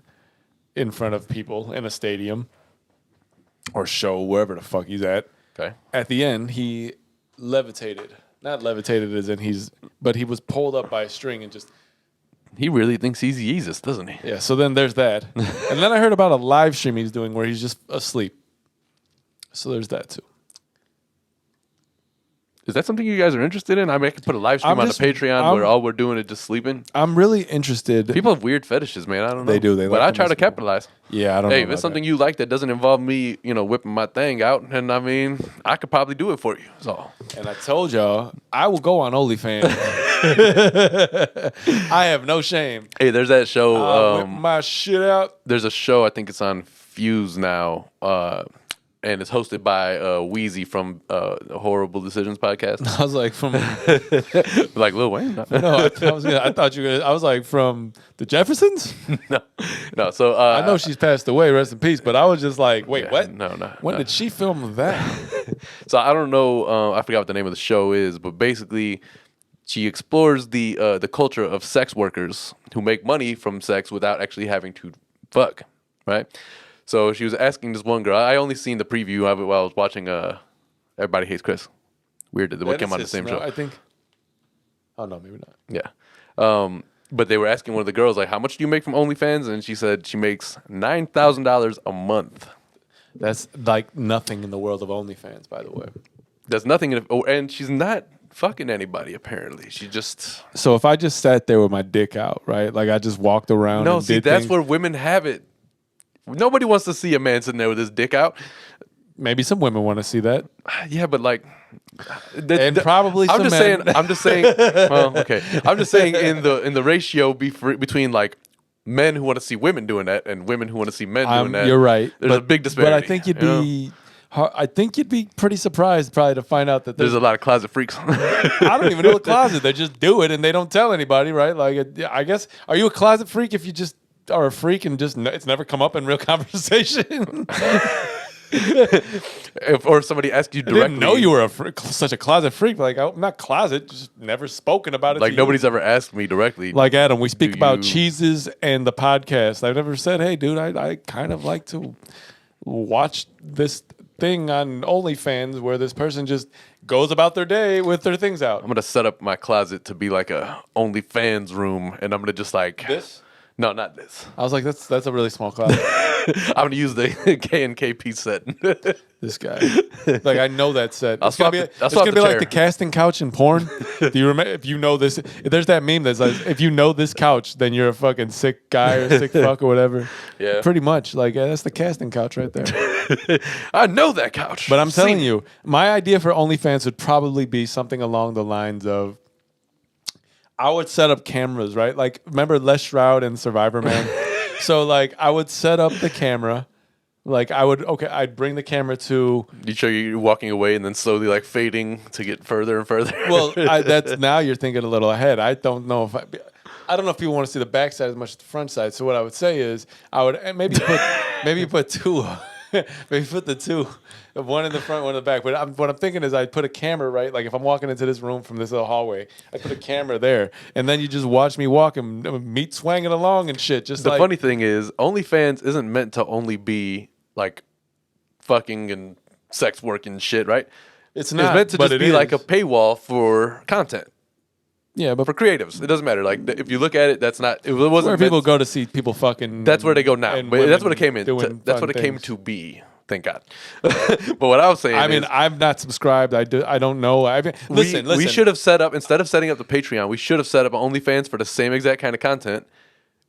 in front of people in a stadium or show, wherever the fuck he's at. Okay. At the end, he levitated. Not levitated as in but he was pulled up by a string and just... He really thinks he's Jesus, doesn't he? Yeah, so then there's that. And then I heard about a live stream he's doing where he's just asleep. So there's that too. Is that something you guys are interested in? I mean, I could put a live stream on the Patreon where all we're doing is just sleeping. I'm really interested. People have weird fetishes, man. I don't know. They do. They but like I try to people. capitalize. Yeah, I don't know. Hey, if it's something you like that doesn't involve me, whipping my thing out, and I mean, I could probably do it for you. So. And I told y'all, I will go on OnlyFans. I have no shame. Hey, there's that show. I'll whip my shit out. There's a show, I think it's on Fuse now, and it's hosted by Wheezy from Horrible Decisions podcast. I was like, from... Like Lil Wayne? No, I thought you were... I was like, from the Jeffersons? no. So I know she's passed away, rest in peace, but I was just like, wait, what? No. When did she film that? So I don't know. I forgot what the name of the show is, but basically, she explores the culture of sex workers who make money from sex without actually having to fuck, right? So she was asking this one girl. I only seen the preview of it while I was watching Everybody Hates Chris. Weird that what came on the same show. I think. Oh no, maybe not. Yeah. But they were asking one of the girls, like, how much do you make from OnlyFans? And she said she makes $9,000 a month. That's like nothing in the world of OnlyFans, by the way. There's nothing in it. Oh, and she's not fucking anybody, apparently. She just... So if I just sat there with my dick out, right? Like I just walked around No, and see, did that's things. where women have it. Nobody wants to see a man sitting there with his dick out. Maybe some women want to see that. Yeah, but like... And probably I'm some just men. saying. I'm just saying. Well, okay. I'm just saying in the ratio between like men who want to see women doing that and women who want to see men doing that. You're right. There's a big disparity. But I think you'd be pretty surprised probably to find out that there's a lot of closet freaks. I don't even know a closet. They just do it and they don't tell anybody, right? Like, I guess, are you a closet freak if you just are a freak and just it's never come up in real conversation? Or somebody asks you directly. I didn't know you were such a closet freak. Like, I'm not closet, just never spoken about it. Like, nobody's ever asked me directly. Like, Adam, we speak about cheeses and the podcast. I've never said, hey, dude, I kind of like to watch this thing on OnlyFans where this person just goes about their day with their things out. I'm going to set up my closet to be like a OnlyFans room, and I'm going to just like... This? No, not this. I was like, that's a really small closet. I'm going to use the K&KP set. This guy. Like, I know that set. It's going to be chair. like the casting couch in porn. Do you remember? If you know this, there's that meme that's like, if you know this couch, then you're a fucking sick guy or sick fuck or whatever. Yeah. Pretty much. Like, that's the casting couch right there. I know that couch. But I'm telling you, my idea for OnlyFans would probably be something along the lines of, I would set up cameras, right? Like, remember Les Stroud and Survivor Man? So, like, I would set up the camera. Like, I'd bring the camera to... You show you walking away and then slowly, like, fading to get further and further. Well, now you're thinking a little ahead. I don't know if people want to see the backside as much as the front side. So what I would say is, I would maybe put two... Maybe put the two, one in the front, one in the back. But what I'm thinking is I'd put a camera, right? Like if I'm walking into this room from this little hallway, I put a camera there. And then you just watch me walk and meat swanging along and shit. Just the funny thing is, OnlyFans isn't meant to only be like fucking and sex work and shit, right? It's not. It's meant to just be like a paywall for content. Yeah, but for creatives, it doesn't matter. Like if you look at it, that's not. It wasn't where people go to see people fucking. That's where they go now. But that's what it came in. That's what it came to be. Thank God. But what I was saying, I mean, I'm not subscribed. I don't know. Listen. We should have set up, instead of setting up the Patreon, we should have set up OnlyFans for the same exact kind of content.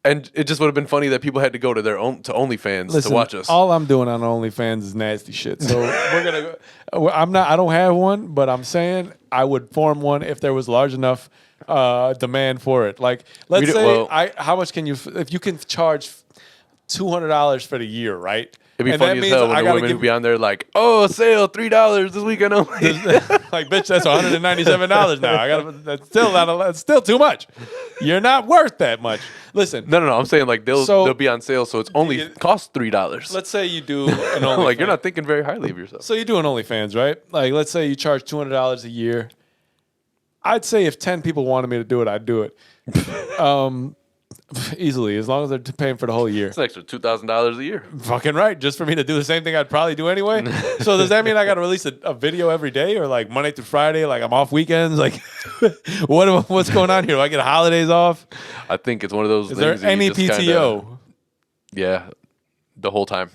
And it just would have been funny that people had to go to their own to OnlyFans to watch us. All I'm doing on OnlyFans is nasty shit. So we're gonna go. I don't have one, but I'm saying I would form one if there was large enough demand for it. Like, let's say how much can you? If you can charge $200 for the year, right? It'd be funny as hell when the women would be on there like, "Oh, sale $3 this weekend only." Like, bitch, that's $197 now. I got that's still too much. You're not worth that much. Listen, no. I'm saying like they'll be on sale, so it's only costs $3. Let's say you do an OnlyFans. Like, you're not thinking very highly of yourself. So you do an OnlyFans, right? Like, let's say you charge $200 a year. I'd say if 10 people wanted me to do it, I'd do it. Easily, as long as they're paying for the whole year. It's an extra $2,000 a year. Fucking right, just for me to do the same thing I'd probably do anyway. So does that mean I got to release a video every day, or like Monday through Friday? Like, I'm off weekends? Like, what's going on here? Do I get holidays off? I think it's one of those. Is there any PTO? Yeah, the whole time.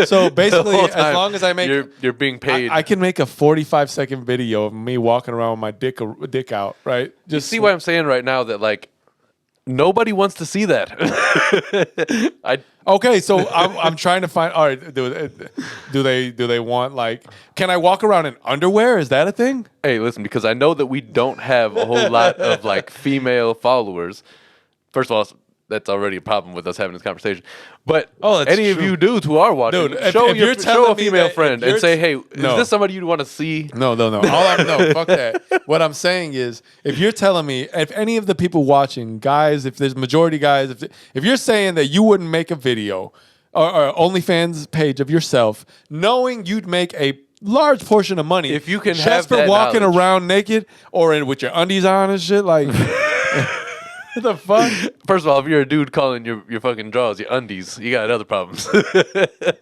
So basically, as long as I make, you're being paid. I can make a 45-second video of me walking around with my dick out, right? Just see what I'm saying right now, that like nobody wants to see that. Okay, so I'm trying to find. All right, do they want, like? Can I walk around in underwear? Is that a thing? Hey, listen, because I know that we don't have a whole lot of like female followers. First of all, that's already a problem with us having this conversation. But any of you dudes who are watching, show a female friend and say, "Hey, is this somebody you'd want to see?" No. Fuck that. What I'm saying is, if you're telling me, if any of the people watching, guys, if there's majority guys, if you're saying that you wouldn't make a video or OnlyFans page of yourself, knowing you'd make a large portion of money if you can just have for that walking knowledge around naked or with your undies on and shit, like. What the fuck? First of all, if you're a dude calling your fucking drawers your undies, you got other problems.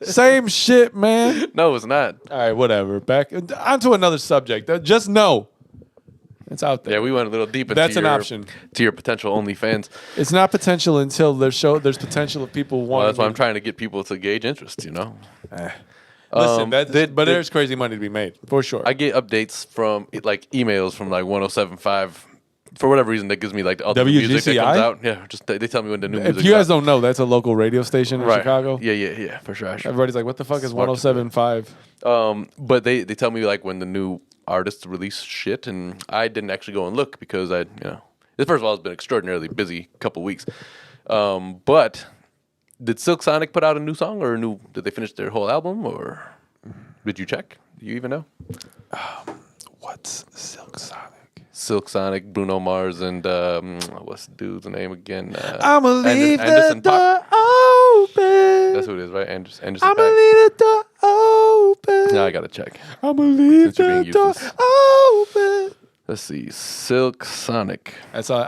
Same shit, man. No, it's not. All right, whatever. Back onto another subject. Just know it's out there. Yeah, we went a little deep into That's an option to your potential OnlyFans. It's not potential until there's potential of people wanting. Well, that's why I'm trying to get people to gauge interest. You know. Listen, there's crazy money to be made for sure. I get updates from like emails from like 107.5. For whatever reason, that gives me like all the new music that comes out. Yeah, just they tell me when the new music. If you guys don't know, that's a local radio station in Chicago. Yeah, for sure. Everybody's like, "What the fuck is 107.5?" But they tell me like when the new artists release shit, and I didn't actually go and look because first of all, it's been extraordinarily busy couple weeks. But did Silk Sonic put out a new song, or did they finish their whole album, or did you check? Do you even know? What's Silk Sonic? Silk Sonic, Bruno Mars, and what's the dude's name again? I'ma leave the door open. That's who it is, right? Anderson I'ma Paak. leave the door open. Now I gotta check. I'ma leave the door open. Let's see, Silk Sonic. That's all.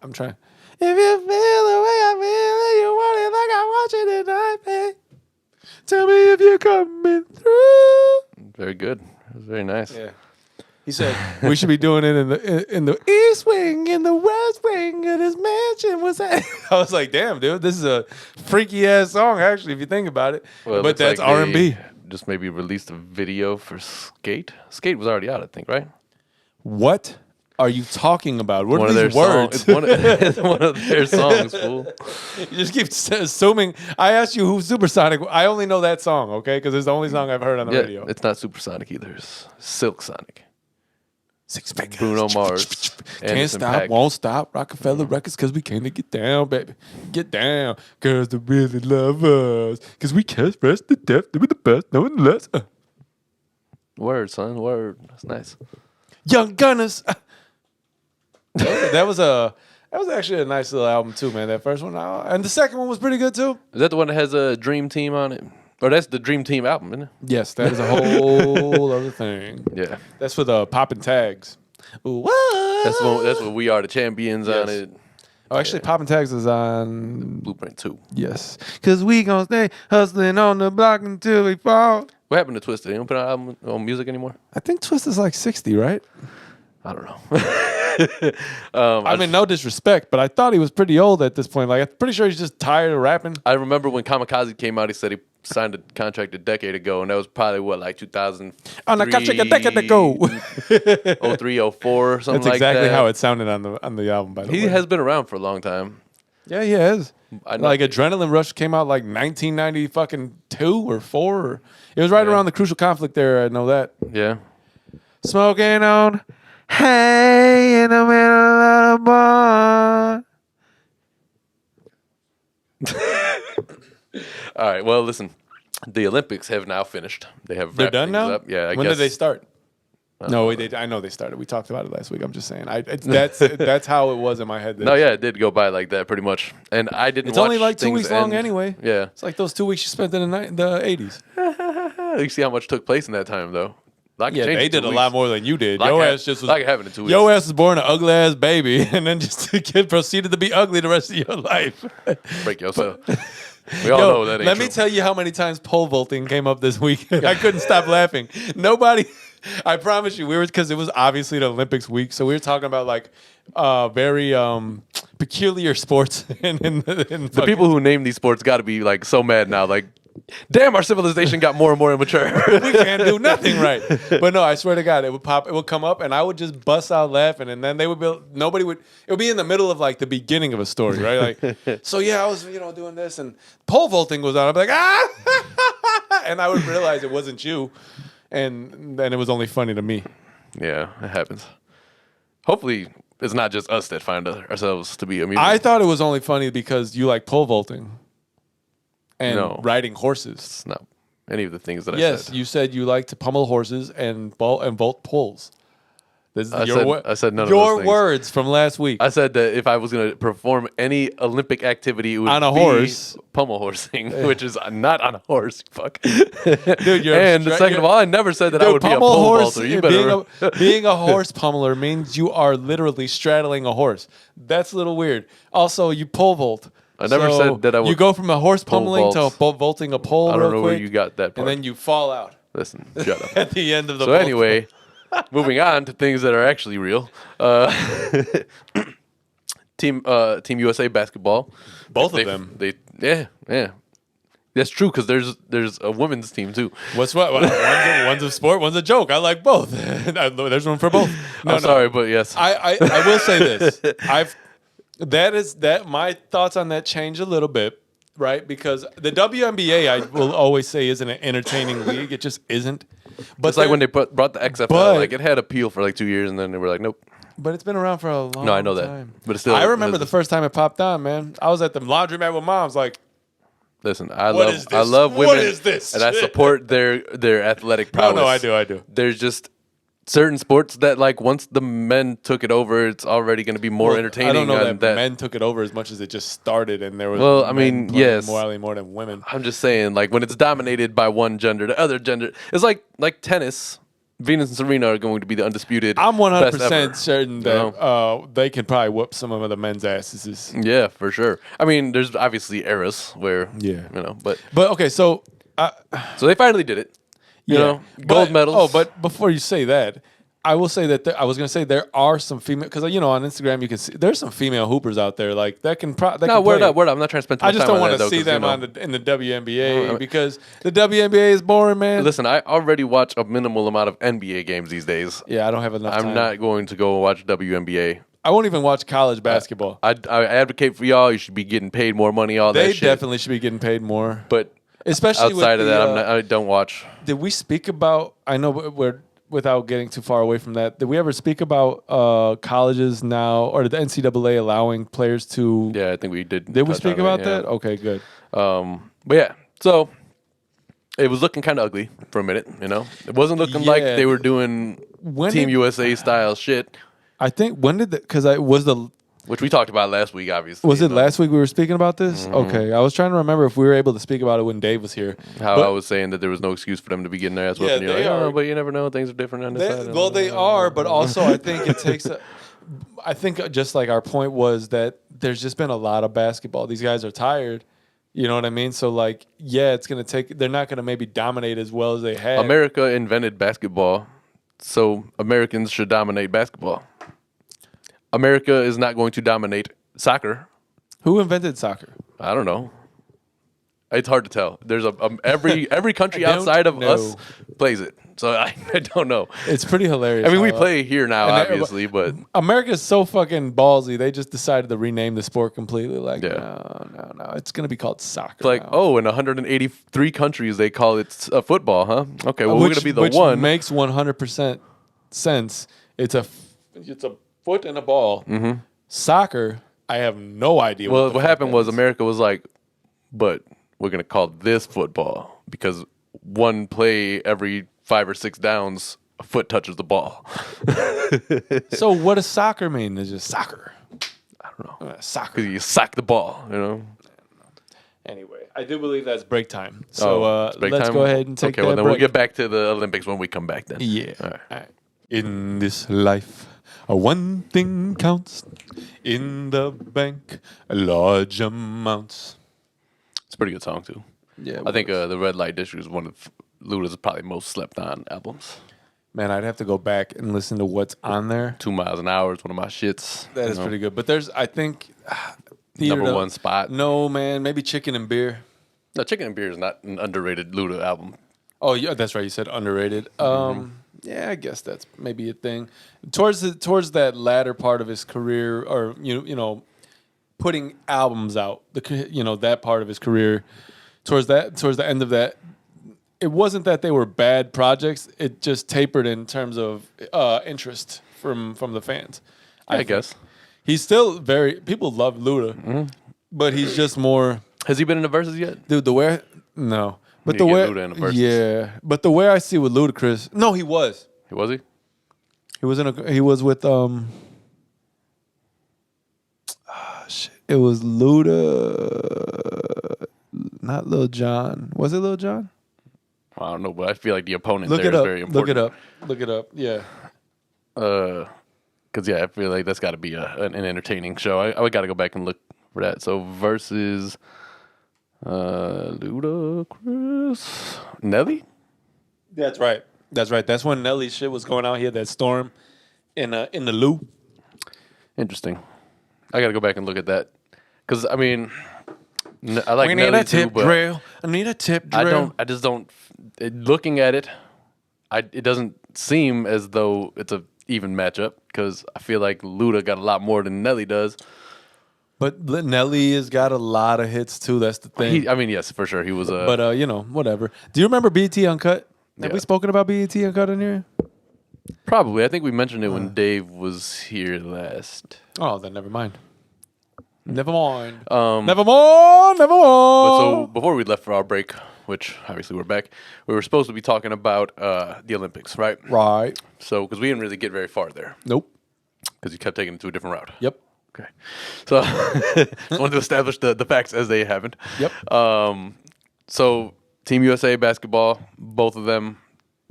I'm trying. If you feel the way I feel, you want it like I want you tonight, babe. Tell me if you're coming through. Very good. It was very nice. Yeah. He said we should be doing it in the east wing, in the west wing of this mansion. What's that? I was like, damn, dude, this is a freaky ass song, actually, if you think about it. Well, but that's like R&B. Just maybe released a video for Skate. Skate was already out, I think, right? What are you talking about? What one are these words? It's one of their songs, fool. You just keep assuming. I asked you who's Supersonic. I only know that song, okay? Because it's the only song I've heard on the radio. It's not Supersonic either. It's Silk Sonic. Six fingers. Bruno Mars. Can't stop, Paak. won't stop. Rockefeller Records, because we came to get down, baby. Get down. Girls that really love us. Because we can't rest to death. They were the best, no one less. Word, son. Word. That's nice. Young Gunners. That was actually a nice little album, too, man. That first one. And the second one was pretty good, too. Is that the one that has a Dream Team on it? Or that's the Dream Team album, isn't it? Yes, that is a whole other thing. Yeah. That's for the poppin' tags. Ooh, that's what We Are the Champions on it. Oh, actually, Poppin' Tags is on Blueprint 2. Yes. Because we gonna stay hustling on the block until we fall. What happened to Twista? You don't put out album on music anymore? I think Twista's like 60, right? I don't know. I mean, no disrespect, but I thought he was pretty old at this point. Like, I'm pretty sure he's just tired of rapping. I remember when Kamikaze came out, he said he signed a contract a decade ago, and that was probably, like 2003? On a contract a decade ago. 03, 04, something like that. That's exactly how it sounded on the album, by the way. He has been around for a long time. Yeah, he has. I know. Like Adrenaline Rush came out like 1990 fucking 2 or 4. It was right around the Crucial Conflict there. I know that. Yeah. Smoking on, hey, in the middle of the bar. All right. Well, listen. The Olympics have now finished. They have They're wrapped done things now? up. Yeah. I When guess. did they start? No, I know they started. We talked about it last week. I'm just saying. That's how it was in my head. No, yeah, it did go by like that pretty much. And I didn't. It's watch only like 2 things weeks long end. anyway. Yeah. It's like those 2 weeks you spent in the 80s. You see how much took place in that time, though. Yeah, they did a lot more than you did. Like Your ha- ass just was like it happened in 2 weeks. Your ass was born an ugly ass baby, and then just proceeded to be ugly the rest of your life. Break yourself. We all know that ain't Let true. me tell you how many times pole vaulting came up this week. I couldn't stop laughing. Nobody. I promise you, because it was obviously the Olympics week, so we were talking about like very peculiar sports. The people who name these sports got to be like so mad now. Like, damn, our civilization got more and more immature. we can't do nothing right. But no, I swear to God, it would pop. It would come up, and I would just bust out laughing, and then they would be. Nobody would. It would be in the middle of like the beginning of a story, right? Like, so yeah, I was doing this, and pole vaulting was on. I'd be like and I would realize it wasn't you, and then it was only funny to me. Yeah, it happens. Hopefully, it's not just us that find ourselves to be amusing. I thought it was only funny because you like pole vaulting and riding horses. It's not any of the things that I Yes, said. you said you like to pummel horses and vault poles. This is I said none of those your things. words from last week. I said that if I was going to perform any Olympic activity, it would On a be horse. pummel horsing, which is not on a horse. Fuck. Dude, and second of all, I never said that I would be a pummel pole horse, vaulter. You better. being a horse pummeler means you are literally straddling a horse. That's a little weird. Also, you pole vault. I never said that I would. You go from a horse pummeling to vaulting a pole. I don't real know quick, where you got that part. and then you fall out Listen, shut up. at the end of the. So vault. anyway, moving on to things that are actually real. Team USA basketball. Both of them. Yeah. That's true because there's a women's team too. What's what? One's a sport, one's a joke. I like both. There's room for both. I'm sorry, but yes. I will say this. My thoughts on that change a little bit, right? Because the WNBA, I will always say, isn't an entertaining league. It just isn't. But it's like when they brought the XFL. Like it had appeal for like 2 years, and then they were like, nope. But it's been around for a long time. No, I know that. But it's still. I remember the first time it popped on, man. I was at the laundromat with moms, like. Listen, I What is this? love women, What is this? and I support their athletic prowess. No, I do. There's just certain sports that like once the men took it over, it's already going to be more entertaining. I don't know than that men took it over as much as it just started, and there was. Well, I mean, yes, more than women. I'm just saying, like when it's dominated by one gender, the other gender, it's like tennis. Venus and Serena are going to be the undisputed. I'm 100% best ever, certain that they can probably whoop some of the men's asses. Yeah, for sure. I mean, there's obviously eras where but okay, so so they finally did it. You know, gold medals. Oh, but before you say that, I will say that I was going to say there are some female, because on Instagram you can see there's some female hoopers out there like that can. Word up. I'm not trying to spend too I much just time don't on want that, to see though, them in the WNBA because the WNBA is boring, man. Listen, I already watch a minimal amount of NBA games these days. Yeah, I don't have enough time. I'm not going to go watch WNBA. I won't even watch college basketball. I advocate for y'all. You should be getting paid more money. That They shit. definitely should be getting paid more. But especially outside with of that, I don't watch. Did we speak about? I know we're without getting too far away from that. Did we ever speak about colleges now, or the NCAA allowing players to? Yeah, I think we did. Did we speak about yeah. that? Okay, good. But yeah, so it was looking kind of ugly for a minute. It wasn't looking like they were doing Team USA style shit. I think which we talked about last week, obviously. Was it last week we were speaking about this? Mm-hmm. Okay, I was trying to remember if we were able to speak about it when Dave was here. I was saying that there was no excuse for them to be getting their ass whooped. Yeah, they are. But you never know. Things are different on this side. Well, they are, but also I think it takes. I think just like our point was that there's just been a lot of basketball. These guys are tired. You know what I mean? So like, it's going to take. They're not going to maybe dominate as well as they have. America invented basketball, so Americans should dominate basketball. America is not going to dominate soccer. Who invented soccer? I don't know. It's hard to tell. There's every country I don't outside of know. us plays it. So I don't know. It's pretty hilarious. I mean, we how, play here now, and obviously, but America's so fucking ballsy. They just decided to rename the sport completely. Like, Yeah. no. It's gonna be called soccer. it's like, now. oh, in 183 countries they call it football, huh? Okay, well, we're gonna be the which one. makes 100% sense. It's a foot and a ball. Mm-hmm. Soccer, I have no idea. Well, the what fuck happened that was is. America was like, but we're gonna call this football because one play every 5 or 6 downs, a foot touches the ball. So what does soccer mean? It's just soccer. I don't know. Soccer. Because you sack the ball, you know. Anyway, I do believe that's break time. So It's break let's time? go ahead and take Okay, that well then break. we'll get back to the Olympics when we come back. Then. Yeah. All right. All right. In this life, one thing counts. In the bank, large amounts. It's a pretty good song too. Yeah, I think the Red Light District is one of Luda's probably most slept on albums. Man, I'd have to go back and listen to what's on there. 2 miles an hour is one of my shits. That is pretty good. But there's, I think, Number one spot. No, man, maybe Chicken and Beer. No, Chicken and Beer is not an underrated Luda album. Oh, yeah, that's right. You said underrated. Yeah, I guess that's maybe a thing. Towards that latter part of his career, or you know, putting albums out, that part of his career, towards the end of that, it wasn't that they were bad projects. It just tapered in terms of interest from the fans. I guess. He's still people love Luda, but he's just more. Has he been in the Verzuz yet? Dude, the way no, but Need the to get way Luda in the Verzuz. yeah, but the way I see with Ludacris, no, he was Was he? he was with shit. It was Luda, not Lil Jon. Was it Lil Jon? I don't know, but I feel like the opponent Look there it is up. very important. Look it up. Yeah. Because I feel like that's got to be an entertaining show. I got to go back and look for that. So versus Ludacris, Nelly. That's right. That's when Nelly's shit was going out. He had that storm in the loop. Interesting. I got to go back and look at that. Because I mean, I like Nelly too, but drill. I need a tip drill. I just don't. Looking at it, it doesn't seem as though it's a even matchup because I feel like Luda got a lot more than Nelly does. But Nelly has got a lot of hits too. That's the thing. Yes, for sure. He was a. But whatever. Do you remember BET Uncut? Have we spoken about BET Uncut in here? Probably. I think we mentioned it when Dave was here last. Oh, then never mind. Never mind. But Never mind. so before we left for our break, which obviously we're back, we were supposed to be talking about the Olympics, right? Right. So because we didn't really get very far there Nope. because you kept taking it to a different route. Yep. Okay. So just wanted to establish the facts as they happened. Yep. So Team USA basketball, both of them,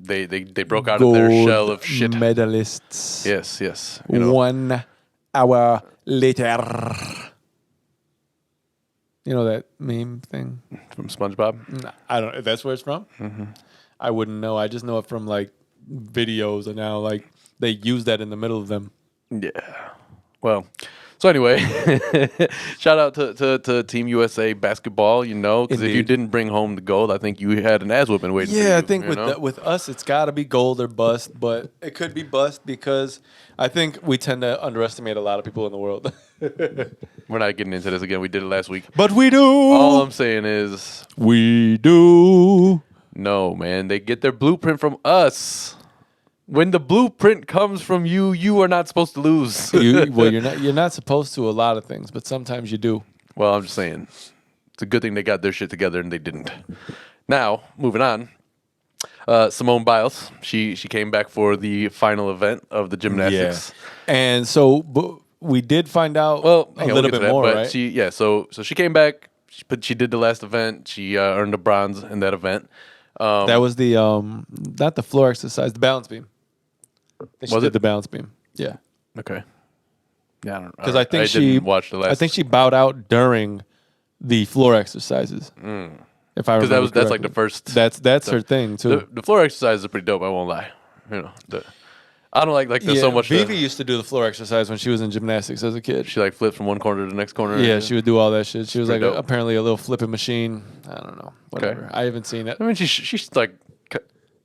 they broke out of their shell of shit. Medalists. Yes. 1 hour later. You know that meme thing? From SpongeBob. No, I don't. If that's where it's from. Mm-hmm. I wouldn't know. I just know it from like videos, and now like they use that in the middle of them. Yeah. Well, so anyway, shout out to Team USA basketball. Because if you didn't bring home the gold, I think you had an ass whooping waiting. Yeah, for you, I think with us, it's got to be gold or bust, but it could be bust because I think we tend to underestimate a lot of people in the world. We're not getting into this again. We did it last week. But we do. All I'm saying is we do. No, man. They get their blueprint from us. When the blueprint comes from you, you are not supposed to lose. You're not supposed to a lot of things, but sometimes you do. Well, I'm just saying. It's a good thing they got their shit together and they didn't. Now, moving on. Simone Biles, she came back for the final event of the gymnastics. Yeah. And so we did find out a little bit more, but right? So she came back, but she did the last event. She earned a bronze in that event. That was the not the floor exercise, the balance beam. She did the balance beam. Yeah. Okay. Yeah, I don't know. Because I think she didn't watch the last. I think she bowed out during the floor exercises. If I remember, that's like the first. That's her thing too. The floor exercises are pretty dope. I won't lie. I don't like there's so much. Vivi used to do the floor exercise when she was in gymnastics as a kid. She like flipped from one corner to the next corner. Yeah, she would do all that shit. She was like dope. apparently a little flipping machine. I don't know. Whatever. I haven't seen it. I mean, she's like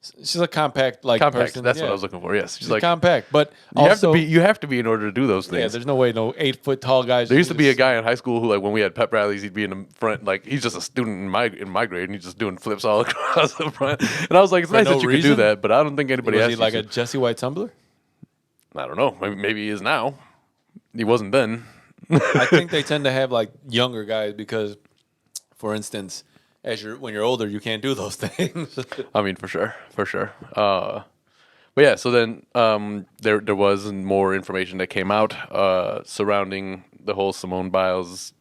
She's a compact compact. person. That's what I was looking for. Yes, she's like compact, but you also have to be in order to do those things. yeah. There's no way no 8 foot tall guys. There used to be a guy in high school who, like, when we had pep rallies, he'd be in the front. Like, he's just a student in my grade, and he's just doing flips all across the front. And I was like, it's nice that you could do that, but I don't think anybody was asked he like you a Jesse White tumbler? I don't know. Maybe he is now. He wasn't then. I think they tend to have like younger guys because, for instance, when you're older, you can't do those things. I mean, for sure. But yeah, so then there was more information that came out surrounding the whole Simone Biles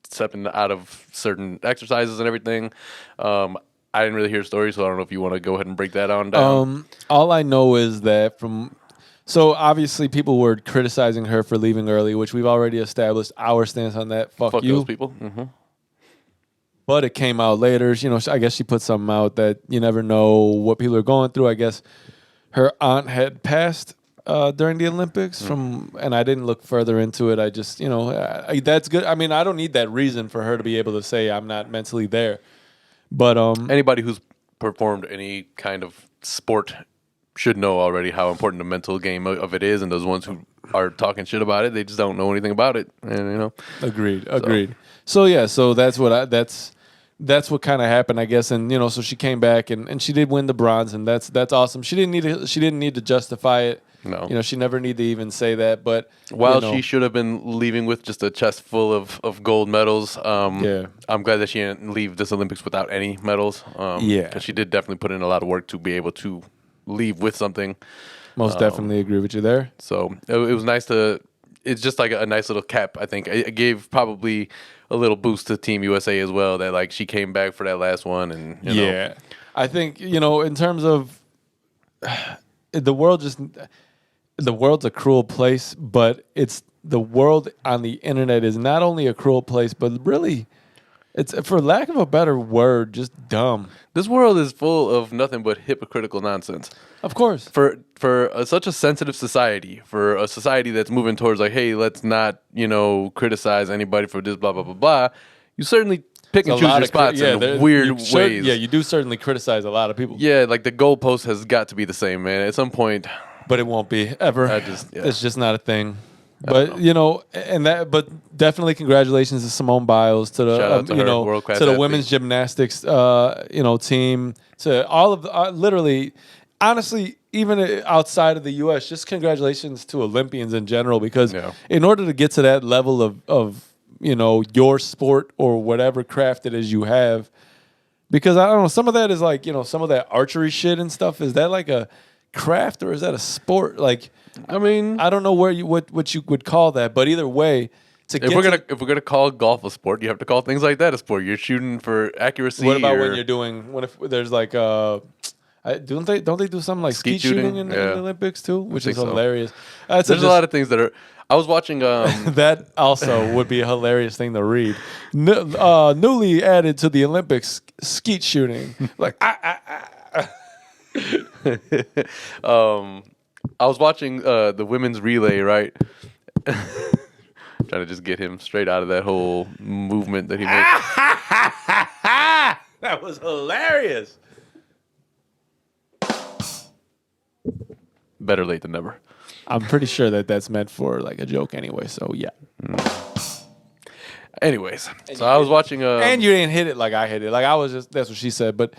stepping out of certain exercises and everything. I didn't really hear stories, so I don't know if you want to go ahead and break that on down. All I know is that so obviously people were criticizing her for leaving early, which we've already established our stance on that. Fuck you. Those people. Mm-hmm. But it came out later. You know, I guess she put something out that you never know what people are going through. I guess her aunt had passed during the Olympics and I didn't look further into it. I just, that's good. I mean, I don't need that reason for her to be able to say I'm not mentally there. But anybody who's performed any kind of sport should know already how important the mental game of it is, and those ones who are talking shit about it, they just don't know anything about it. And Agreed. So yeah, so that's what kind of happened, I guess. And so she came back and she did win the bronze, and that's awesome. She didn't need to justify it. No. She never need to even say that. But while she should have been leaving with just a chest full of gold medals, I'm glad that she didn't leave this Olympics without any medals. Because she did definitely put in a lot of work to be able to leave with something. Most definitely agree with you there. So it was nice to. It's just like a nice little cap. I think it gave probably a little boost to Team USA as well. That like she came back for that last one, and know. I think in terms of the world's a cruel place, but the world on the internet is not only a cruel place, but really, it's, for lack of a better word, just dumb. This world is full of nothing but hypocritical nonsense. Of course. For such a sensitive society, for a society that's moving towards like, hey, let's not, criticize anybody for this, blah, blah, blah, blah, you certainly pick and choose your spots in weird ways. Yeah, you do certainly criticize a lot of people. Yeah, like the goalpost has got to be the same, man. At some point. But it won't be, ever. It's just not a thing. But but definitely congratulations to Simone Biles, to the to the women's gymnastics team, to all of literally, honestly, even outside of the U.S. Just congratulations to Olympians in general, because in order to get to that level of your sport or whatever craft it is you have, because I don't know, some of that is like some of that archery shit and stuff. Is that like a craft or is that a sport? Like, I mean, I don't know what you would call that, but either way, if we're gonna call golf a sport, you have to call things like that a sport. You're shooting for accuracy. What about when you're doing? What if there's like don't they do something like skeet shooting in the Olympics too, which is hilarious. There's a lot of things that are. I was watching. That also would be a hilarious thing to read. Newly added to the Olympics, skeet shooting. Like I was watching the women's relay, right? Trying to just get him straight out of that whole movement that he made. That was hilarious. Better late than never. I'm pretty sure that's meant for like a joke anyway, so yeah. Anyways, so I was watching and you didn't hit it like I hit it. Like I was just, that's what she said, but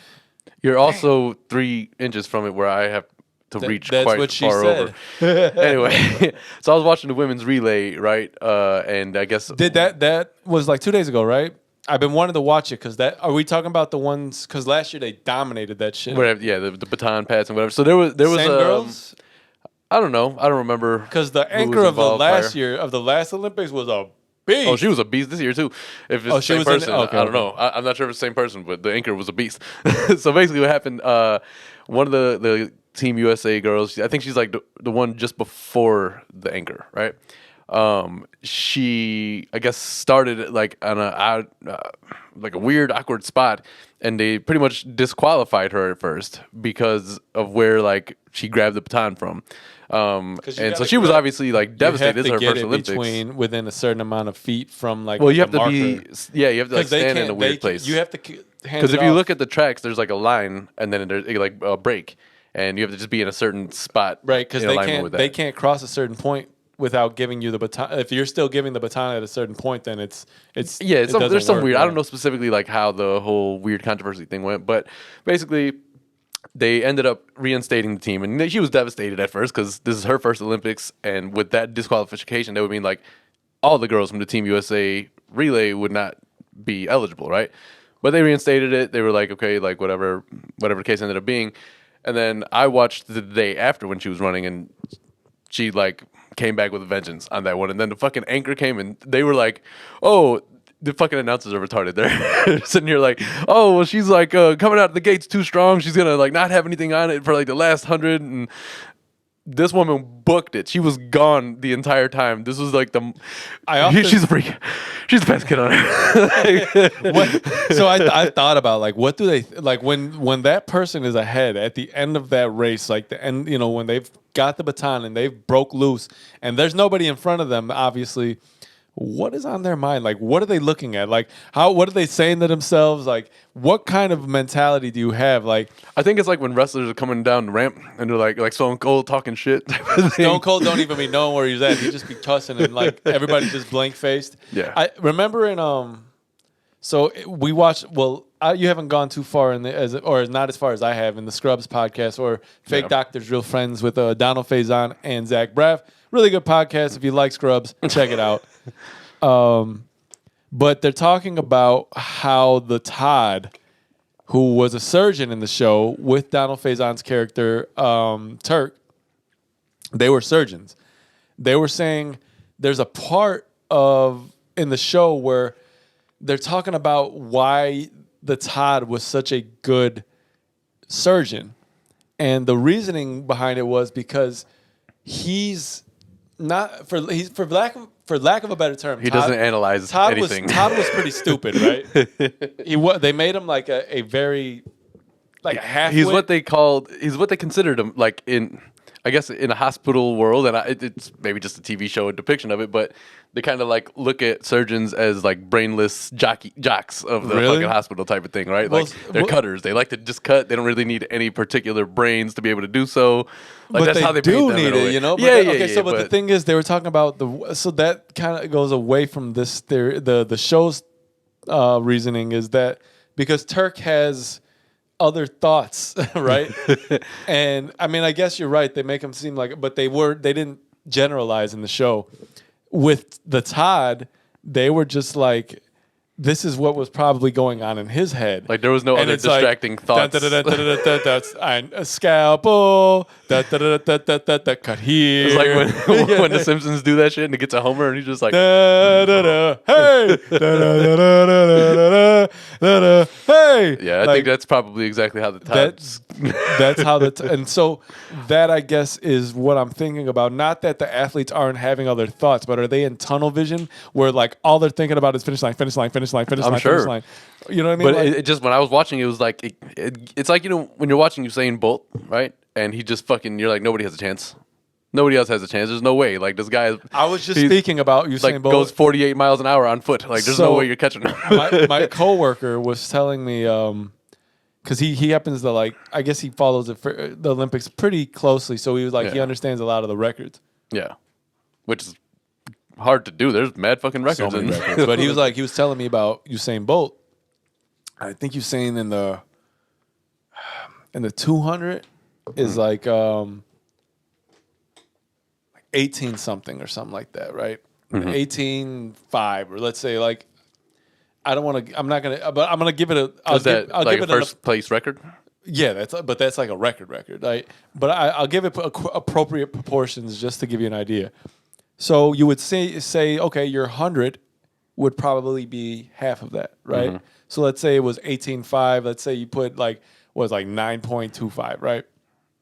you're also 3 inches from it where I have to reach that's quite what she far said. over. Anyway, so I was watching the women's relay, right? And I guess that was like 2 days ago, right? I've been wanting to watch it because are we talking about the ones? Because last year they dominated that shit. Whatever, yeah, the baton pass and whatever. So there was Same girls. I don't know. I don't remember. Because the anchor of the last year of the last Olympics was a beast. Oh, she was a beast this year too. If it's the same person, I don't know. I'm not sure if it's the same person, but the anchor was a beast. So basically, what happened? One of the Team USA girls, I think she's like the one just before the anchor, right? she, I guess, started like on like a weird, awkward spot, and they pretty much disqualified her at first because of where like she grabbed the baton from. And so she was obviously like devastated. This is her first Olympics. Within a certain amount of feet from like. Well, you have to you have to like stand in a weird place. You have to because if you look at the tracks, there's like a line, and then there's like a break, and you have to just be in a certain spot, right? Because they can't cross a certain point without giving you the baton. If you're still giving the baton at a certain point, then it's there's some weird. I don't know specifically like how the whole weird controversy thing went, but basically they ended up reinstating the team, and she was devastated at first because this is her first Olympics, and with that disqualification, that would mean like all the girls from the Team USA relay would not be eligible, right? But they reinstated it. They were like, okay, like whatever the case ended up being. And then I watched the day after when she was running, and she like came back with a vengeance on that one. And then the fucking anchor came, and they were like, oh, the fucking announcers are retarded. They're sitting here like, oh, well, she's like coming out the gates too strong. She's gonna like not have anything on it for like the last 100. And this woman booked it. She was gone the entire time. This was like she's a freak. She's the best kid on it. So I thought about like, what do they like when that person is ahead at the end of that race, like the end, when they've got the baton and they've broke loose and there's nobody in front of them, obviously. What is on their mind? Like, what are they looking at? Like, what are they saying to themselves? Like, what kind of mentality do you have? Like, I think it's like when wrestlers are coming down the ramp and they're like Stone Cold talking shit. Stone Cold don't even be knowing where he's at. He just be cussing and like everybody just blank faced. Yeah. I remember so we watched. Well, you haven't gone too far or not as far as I have in the Scrubs podcast or Fake Doctors, Real Friends with Donald Faison and Zach Braff. Really good podcast. If you like Scrubs, check it out. But they're talking about how the Todd, who was a surgeon in the show with Donald Faison's character, Turk, they were surgeons. They were saying there's a part in the show where they're talking about why the Todd was such a good surgeon. And the reasoning behind it was because he's not for lack of a better term. He doesn't analyze anything. Todd was pretty stupid, right? They made him like a very like a half. He's what they considered him like in a hospital world, and it's maybe just a TV show, a depiction of it, but they kind of like look at surgeons as like brainless jocks of the fucking hospital type of thing, right? Like they're cutters. They like to just cut. They don't really need any particular brains to be able to do so. Like, but that's how they do need it, But the thing is, they were talking about so that kind of goes away from this theory. The show's reasoning is that because Turk has other thoughts, right? And I mean, I guess you're right. They make him seem like, but they didn't generalize in the show. With the Todd, they were just like, this is what was probably going on in his head. Like there was no other distracting thoughts. That's a scalpel. Cut here. It's like when the Simpsons do that shit and it gets a Homer and he's just like, hey, hey. Yeah, I think that's probably exactly how the Todd's. That's how and so that I guess is what I'm thinking about. Not that the athletes aren't having other thoughts, but are they in tunnel vision where like all they're thinking about is finish line. I'm sure. Finish line. You know what I mean? But it just when I was watching, it was like it's like when you're watching Usain Bolt, right? And he just you're like nobody has a chance. Nobody else has a chance. There's no way. Like this guy. I was just speaking about Usain Bolt. Goes 48 miles an hour on foot. Like there's no way you're catching him. my coworker was telling me because he happens to like I guess he follows the Olympics pretty closely, so he was like he understands a lot of the records. Yeah, which is hard to do. There's mad fucking records. So many records. But he was telling me about Usain Bolt. I think Usain in the 200 is like 18 something or something like that, right? 18.5 or let's say like I'm not gonna, but I'm gonna give it a. I'll give it first place record. Yeah, that's like a record, right? But I'll give it appropriate proportions just to give you an idea. So you would say okay, your 100 would probably be half of that, right? Mm-hmm. So let's say it was 18.5. Let's say you put like 9.25, right?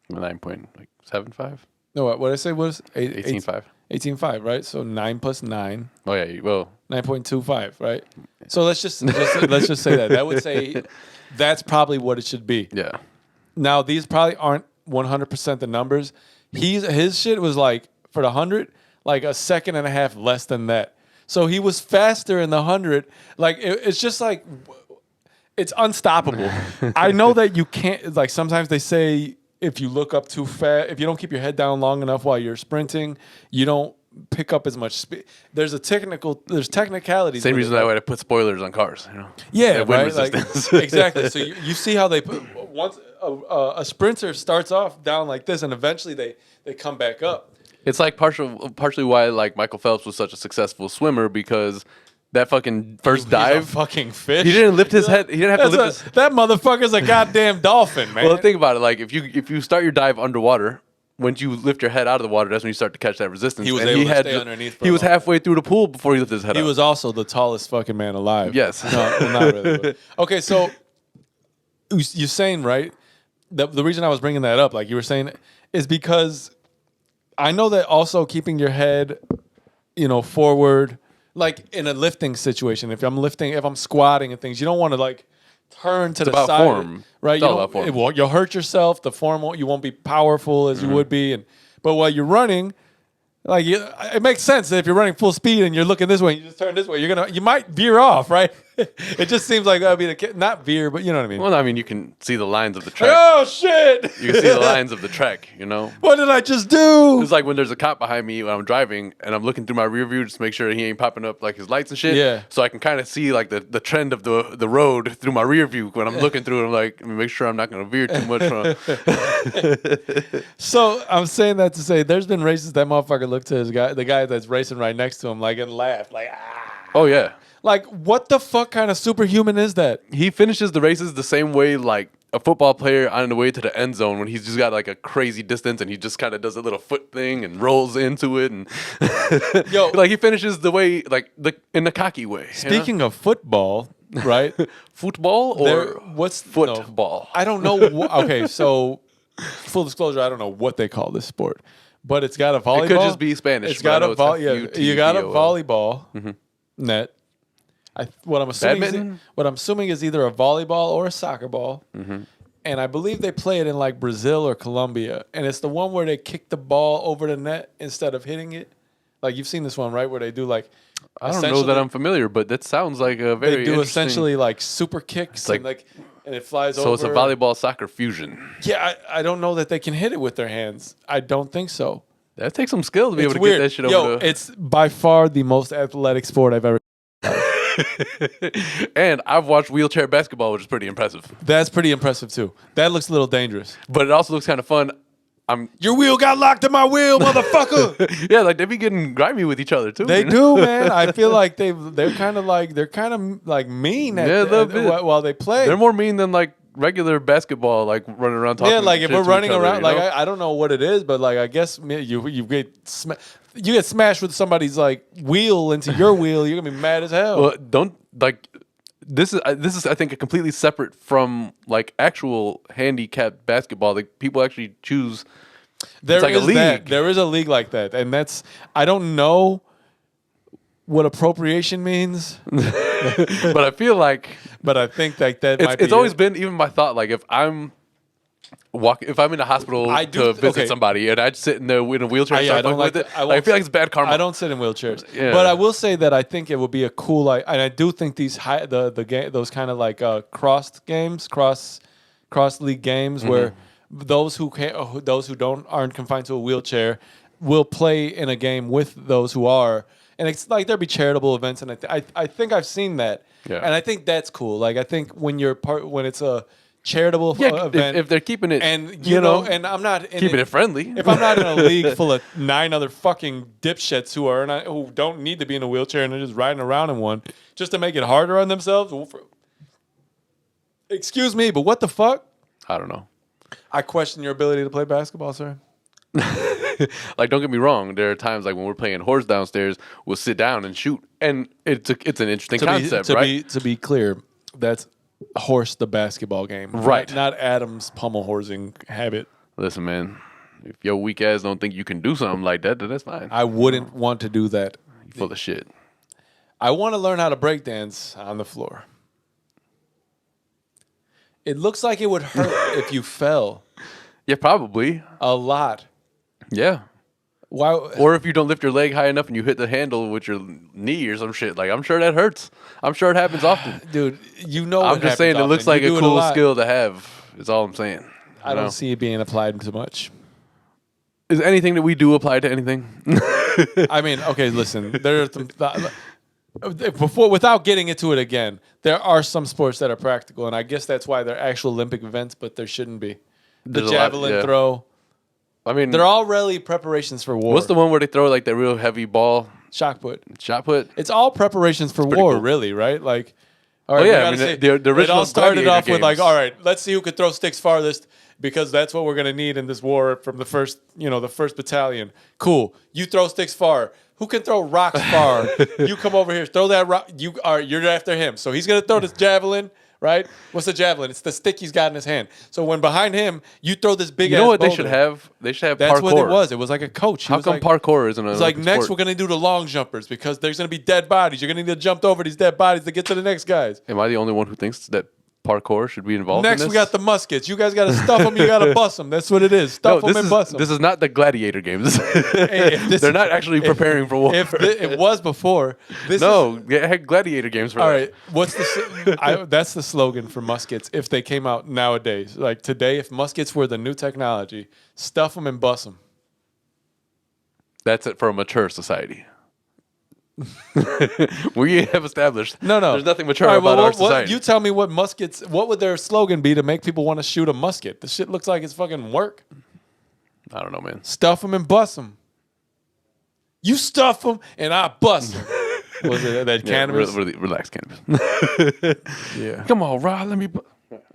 9.75. No, what did I say was 18.5. 18.5, right? So 9 plus 9. Oh yeah, well, 9.25, right? So let's just let's just say that. That would say that's probably what it should be. yeah. Now these probably aren't 100% the numbers. His shit was like for the 100, like a second and a half less than that. So he was faster in the 100. Like it's just like it's unstoppable. I know that you can't. Like sometimes they say if you look up too fast, if you don't keep your head down long enough while you're sprinting, you don't pick up as much speed. There's technicalities. Same reason that way to put spoilers on cars. You know. Yeah, wind right. resistance. Like, exactly. So you see how they put once a sprinter starts off down like this, and eventually they come back up. It's like partially why like Michael Phelps was such a successful swimmer, because that fucking first dive, He's a fucking fish. he didn't lift his head. He didn't have to lift his. That motherfucker's a goddamn dolphin, man. Well, think about it. Like if you start your dive underwater, once you lift your head out of the water, that's when you start to catch that resistance. He was and able to had stay underneath. He was halfway through the pool before he lifted his head. He up. was also the tallest fucking man alive. Yes. No, well, not really. But. Okay, so you're saying, right? The reason I was bringing that up, like you were saying, is because I know that also keeping your head, forward, like in a lifting situation. If I'm squatting and things, you don't want to like turn to the about side, form. right? It's all about form. You'll hurt yourself. The form you won't be powerful as you would be, but while you're running. Like it makes sense that if you're running full speed and you're looking this way, and you just turn this way, you might veer off, right? It just seems like that would be not veer, but you know what I mean. Well, I mean, you can see the lines of the track. Oh shit! You can see the lines of the track. What did I just do? It's like when there's a cop behind me when I'm driving and I'm looking through my rear view just to make sure he ain't popping up like his lights and shit. Yeah. So I can kind of see like the trend of the road through my rear view when I'm looking through it. I'm like, make sure I'm not going to veer too much. So I'm saying that to say there's been races that motherfucker looked to the guy that's racing right next to him like and laughed like Oh yeah. Like what the fuck kind of superhuman is that? He finishes the races the same way like a football player on the way to the end zone when he's just got like a crazy distance and he just kind of does a little foot thing and rolls into it and like he finishes the way like in the cocky way. Speaking of football, right? Football or what's football? No, I don't know. Okay, so full disclosure, I don't know what they call this sport, but it's got a volleyball. It could just be Spanish. It's got you got a volleyball net. What I'm assuming is either a volleyball or a soccer ball, and I believe they play it in like Brazil or Colombia, and it's the one where they kick the ball over the net instead of hitting it. Like you've seen this one, right? Where they do like I don't know that I'm familiar, but that sounds like a very. They do essentially like super kicks and it flies over. So it's a volleyball soccer fusion. Yeah, I don't know that they can hit it with their hands. I don't think so. That takes some skill to be able to get that shit over. It's by far the most athletic sport I've ever. And I've watched wheelchair basketball, which is pretty impressive. That's pretty impressive too. That looks a little dangerous, but it also looks kind of fun. Your wheel got locked in my wheel, motherfucker. Yeah, like they be getting grimy with each other too. They do, man. I feel like they're kind of like mean while they play. They're more mean than like regular basketball, like running around talking. Yeah, like if we're running around, like I don't know what it is, but like I guess you get smashed with somebody's like wheel into your wheel, you're gonna be mad as hell. Well, don't like. This is I think a completely separate from like actual handicapped basketball. Like people actually choose. There like is a league. There is a league like that, and I don't know what appropriation means, but I feel like. But I think that might be. It's always been even my thought. Like if I'm in a hospital to visit somebody and I sit in a wheelchair and start fucking with it, I feel like it's bad karma. I don't sit in wheelchairs, but I will say that I think it would be a cool and I do think these those kind of like cross league games where those who aren't confined to a wheelchair will play in a game with those who are, and it's like there'll be charitable events, and I think I've seen that, and I think that's cool. Like I think when it's a charitable event. If they're keeping it, and and I'm not keeping it friendly. If I'm not in a league full of 9 other fucking dipshits who don't need to be in a wheelchair and they're just riding around in one just to make it harder on themselves. Excuse me, but what the fuck? I don't know. I question your ability to play basketball, sir. Like, don't get me wrong. There are times like when we're playing horse downstairs, we'll sit down and shoot, and it's an interesting concept, right? To be clear, that's horse the basketball game, right? Not Adam's pummel horsing habit. Listen, man, If your weak ass don't think you can do something like that, then that's fine. I wouldn't want to do that. You full of shit. I want to learn how to break dance on the floor. It looks like it would hurt if you fell Yeah, probably. a lot. Yeah. Why? Or if you don't lift your leg high enough and you hit the handle with your knee or some shit. Like, I'm sure that hurts. I'm sure it happens often. Dude, you know I'm just saying it looks like a cool skill to have. Is all I'm saying. I don't see it being applied too much. Is anything that we do apply to anything? I mean, okay, listen. There are some without getting into it again, there are some sports that are practical, and I guess that's why they're actual Olympic events, but there shouldn't be. The javelin throw. I mean, they're all really preparations for war. What's the one where they throw like that real heavy ball? Shot put. Shot put. It's all preparations for war, cool. Really, right? Like, all right, yeah, I mean, the original it all started off with like, games. all right, let's see who could throw sticks farthest because that's what we're gonna need in this war from the first battalion. Cool. You throw sticks far. Who can throw rocks far? You come over here, throw that rock. You're after him, so he's gonna throw this javelin. Right? What's the javelin? It's the stick he's got in his hand. So when behind him, you throw this big. You know what they should have? They should have That's parkour. what it was. It was like a coach. How come parkour isn't? It's like next we're gonna do the long jumpers because there's gonna be dead bodies. You're gonna need to jump over these dead bodies to get to the next guys. Am I the only one who thinks that parkour should be involved? Next, in this? we got the muskets. You guys got to stuff them. You got to bust them. That's what it is. Stuff them and bust them. This is not the gladiator games. They're not actually preparing for war. If it was before, they had gladiator games for all that. Right, what's that's the slogan for muskets if they came out nowadays. Like today, if muskets were the new technology, stuff them and bust them. That's it for a mature society. We have established there's nothing mature about our society. You tell me what would their slogan be to make people want to shoot a musket? The shit looks like it's fucking work. I don't know, man. Stuff them and bust them. You stuff them and I bust them. Was it that cannabis? Relax, cannabis. Yeah. Come on, Rod, let me...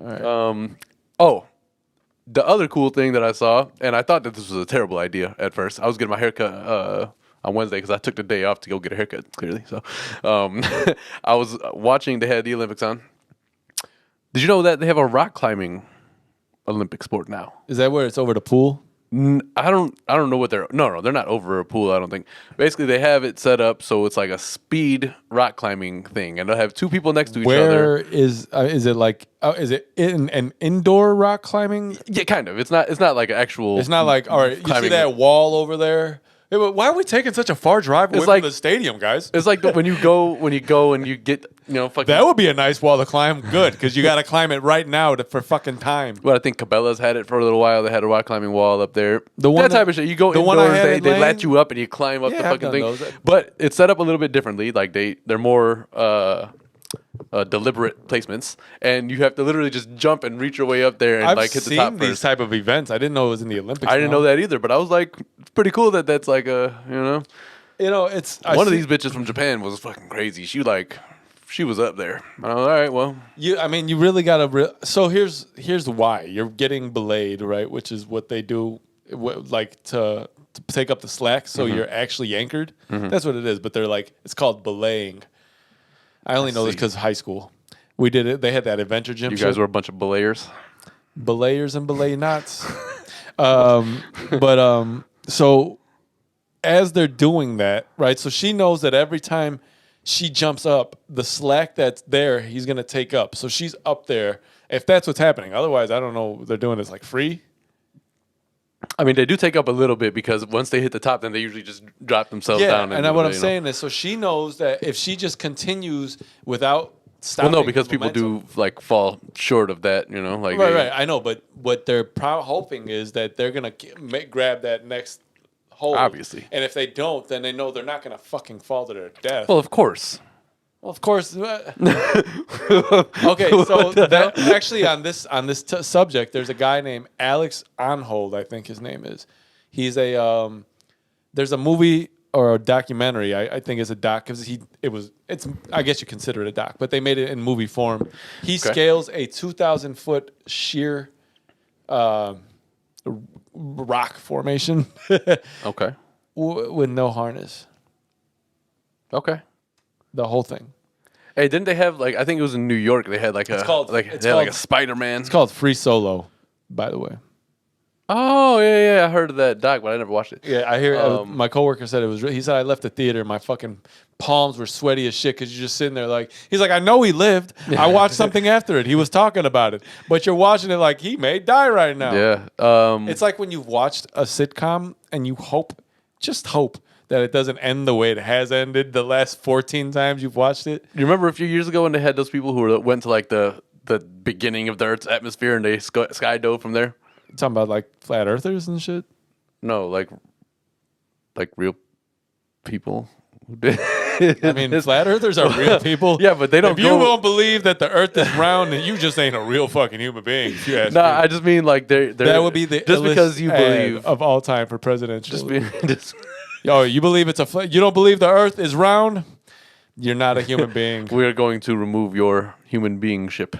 All right. The other cool thing that I saw, and I thought that this was a terrible idea at first. I was getting my haircut on Wednesday because I took the day off to go get a haircut, clearly. So I was watching, they had the Olympics on. Did you know that they have a rock climbing Olympic sport now? Is that where it's over the pool? I don't know what they're... No, they're not over a pool, I don't think. Basically, they have it set up so it's like a speed rock climbing thing. And they'll have two people next to each other. Where is it like... is it in an indoor rock climbing? Yeah, kind of. It's not like an actual... It's not like, all right, you see that wall over there? Yeah, but why are we taking such a far drive away from the stadium, guys? It's like when you go and you get, fucking... That would be a nice wall to climb. Good, because you got to climb it right now for fucking time. Well, I think Cabela's had it for a little while. They had a rock climbing wall up there. That type of shit. You go indoors, they let you up and you climb up the fucking thing. Those. But it's set up a little bit differently. Like they're more... deliberate placements, and you have to literally just jump and reach your way up there and hit the top first. I've seen these type of events. I didn't know it was in the Olympics. I didn't know that either, but I was like, it's pretty cool that that's like it's one of these bitches from Japan was fucking crazy. She was up there. All right, well, you really gotta. So here's why you're getting belayed, right? Which is what they do, to take up the slack. So you're actually anchored. That's what it is. But they're like, it's called belaying. I only know this because high school. We did it. They had that adventure gym. You guys were a bunch of belayers. Belayers and belay knots. So as they're doing that, right? So she knows that every time she jumps up, the slack that's there, he's going to take up. So she's up there. If that's what's happening. Otherwise, I don't know. They're doing this like free. I mean, they do take up a little bit because once they hit the top, then they usually just drop themselves down. And what I'm saying is, so she knows that if she just continues without stopping... Well, no, because people do fall short of that, Right, I know, but what they're hoping is that they're going to grab that next hold. Obviously. And if they don't, then they know they're not going to fucking fall to their death. Well, of course. Okay, so actually on this subject, there's a guy named Alex Onhold, I think his name is. He's there's a movie or a documentary. I think it's a doc because it's I guess you consider it a doc, but they made it in movie form. He scales a 2,000-foot sheer rock formation. Okay. With no harness. Okay. The whole thing. Hey, didn't they have I think it was in New York? They had a Spider-Man. It's called Free Solo, by the way. Oh yeah, I heard of that doc, but I never watched it. Yeah, I hear my coworker said it was. He said I left the theater and my fucking palms were sweaty as shit because you're just sitting there like. He's like, I know he lived. I watched something after it. He was talking about it, but you're watching it like he may die right now. Yeah. It's like when you've watched a sitcom and you just hope that it doesn't end the way it has ended the last 14 times you've watched it. You remember a few years ago when they had those people who went to like the beginning of the Earth's atmosphere and they sky dove from there? You talking about like flat earthers and shit? No, like real people who did. I mean, flat earthers are real people. Yeah, but they don't. If you won't believe that the Earth is round, then you just ain't a real fucking human being. If you ask me. I just mean like they're that would be the just because you believe of all time for presidential. Just Yo, you believe you don't believe the Earth is round? You're not a human being. We are going to remove your human being ship.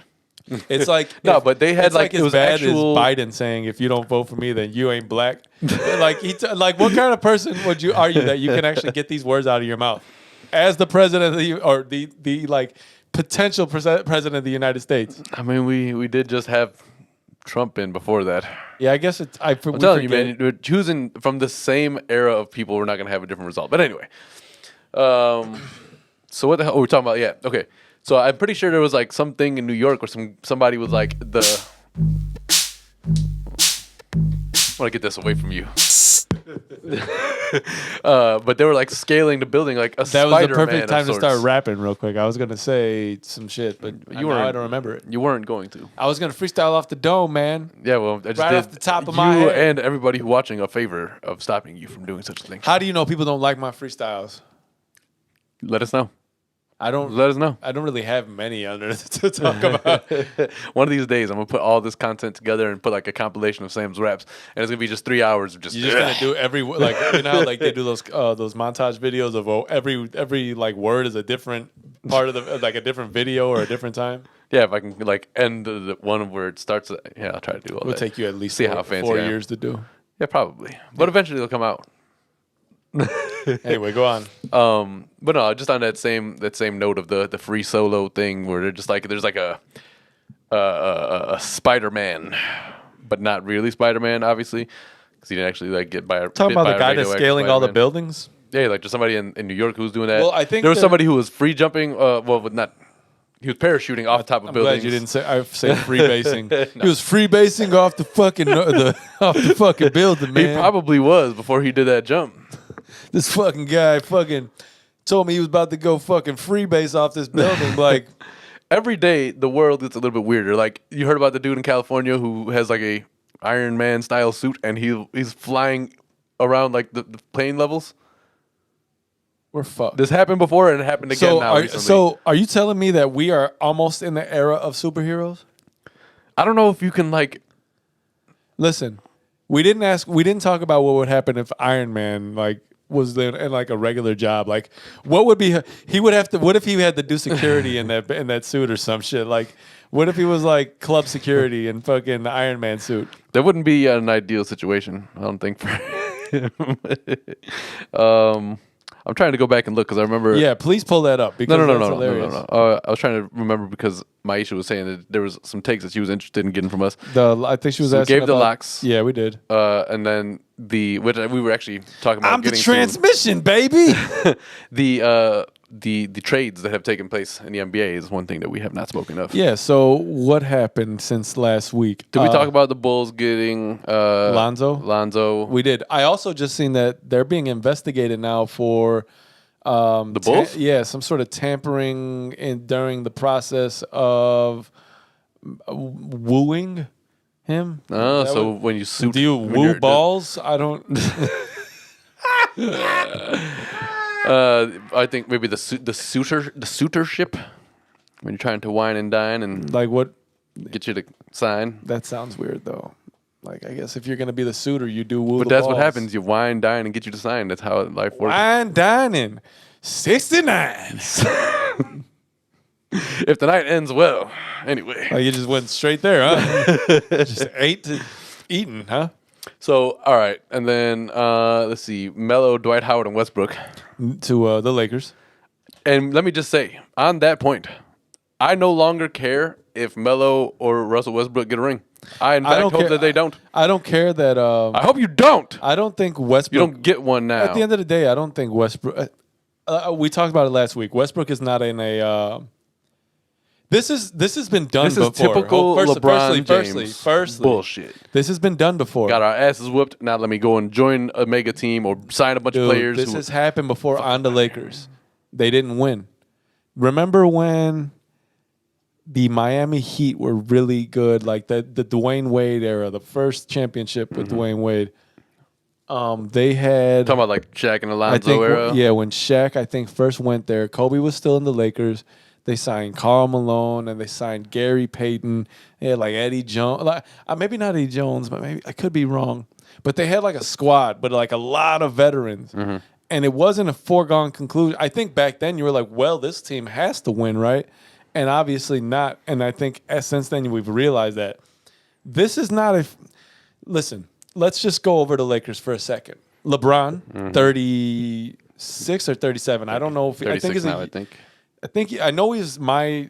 It's like but they had like it was bad actual... as Biden saying, "If you don't vote for me, then you ain't black." Like what kind of person are you that you can actually get these words out of your mouth as the president of the like potential president of the United States? I mean, we did just have Trump in before that. Yeah, I guess I'm telling you, man, we're choosing from the same era of people. We're not going to have a different result. But anyway, so what the hell are we talking about? Yeah, okay. So I'm pretty sure there was like something in New York where somebody was like I want to get this away from you. But they were like scaling the building like a Spider-Man. That was the perfect time to start rapping real quick. I was gonna say some shit, but I don't remember it. You weren't going to. I was gonna freestyle off the dome, man. Yeah, well, I just right did off the top of my head. You and everybody watching a favor of stopping you from doing such a thing. How do you know people don't like my freestyles? Let us know. Let us know. I don't really have many under to talk about. One of these days, I'm gonna put all this content together and put like a compilation of Sam's raps, and it's gonna be just 3 hours of just. You're just gonna do every like you know how like they do those montage videos of every like word is a different part of the like a different video or a different time. Yeah, if I can like end the one where it starts. Yeah, I'll try to do all that. It'll take you at least how fancy 4 years to do. Yeah, probably, but eventually they'll come out. Anyway, go on. But no, just on that same note of the free solo thing, where they're just like there's like a Spider-Man, but not really Spider-Man, obviously, because he didn't actually like get by. Talking about the guy that's scaling all the buildings. Yeah, like just somebody in New York who was doing that. Well, I think there was somebody who was free jumping. He was parachuting off the top of buildings. Glad you didn't say freebasing. No. He was freebasing off the fucking building, man. He probably was before he did that jump. This fucking guy told me he was about to go fucking freebase off this building. Like every day, the world gets a little bit weirder. Like you heard about the dude in California who has like a Iron Man style suit and he's flying around like the plane levels. We're fucked. This happened before and it happened again recently. So are you telling me that we are almost in the era of superheroes? I don't know if you can like. Listen, we didn't talk about what would happen if Iron Man like was in like a regular job. Like what would be he would have to. What if he had to do security in that suit or some shit? Like what if he was like club security in fucking Iron Man suit? That wouldn't be an ideal situation, I don't think, for him. I'm trying to go back and look because I remember. Yeah, please pull that up. Because no. I was trying to remember because Maisha was saying that there was some takes that she was interested in getting from us. I think she was asking. We gave the locks. Yeah, we did. And then which we were actually talking about. I'm the transmission, baby. The trades that have taken place in the NBA is one thing that we have not spoken of. Yeah. So what happened since last week? Did we talk about the Bulls getting Lonzo? We did. I also just seen that they're being investigated now for the Bulls. Some sort of tampering during the process of wooing him. Oh, so when you suit, do you woo balls? I don't. I think maybe the suitorship when you're trying to wine and dine and like what get you to sign. That sounds weird though. Like I guess if you're gonna be the suitor, you do woo. But that's what happens. You wine, dine, and get you to sign. That's how life works. Wine, dining, 69. If the night ends well, anyway. Like you just went straight there, huh? Just eating, huh? So, all right. And then, let's see. Melo, Dwight Howard, and Westbrook. To the Lakers. And let me just say, on that point, I no longer care if Melo or Russell Westbrook get a ring. I in fact hope that they don't. I don't care that. I hope you don't. I don't think Westbrook. You don't get one now. At the end of the day, I don't think Westbrook. We talked about it last week. Westbrook is not in a. This has been done This before. is typical LeBron Firstly, bullshit. This has been done before. Got our asses whooped. Now let me go and join a mega team or sign a bunch of players. This has happened before on the Lakers. They didn't win. Remember when the Miami Heat were really good, like the Dwayne Wade era, the first championship with Dwayne Wade. They had talking about like Shaq and Alonzo era. Yeah, when Shaq I think first went there, Kobe was still in the Lakers. They signed Karl Malone and they signed Gary Payton. They had like Eddie Jones, like maybe not Eddie Jones, but maybe I could be wrong. But they had like a squad, but like a lot of veterans. And it wasn't a foregone conclusion. I think back then you were like, well, this team has to win, right? And obviously not. And I think since then we've realized that this is not a. Listen, let's just go over the Lakers for a second. LeBron, 36 or 37. I don't know if 36 now, I think. I know he's my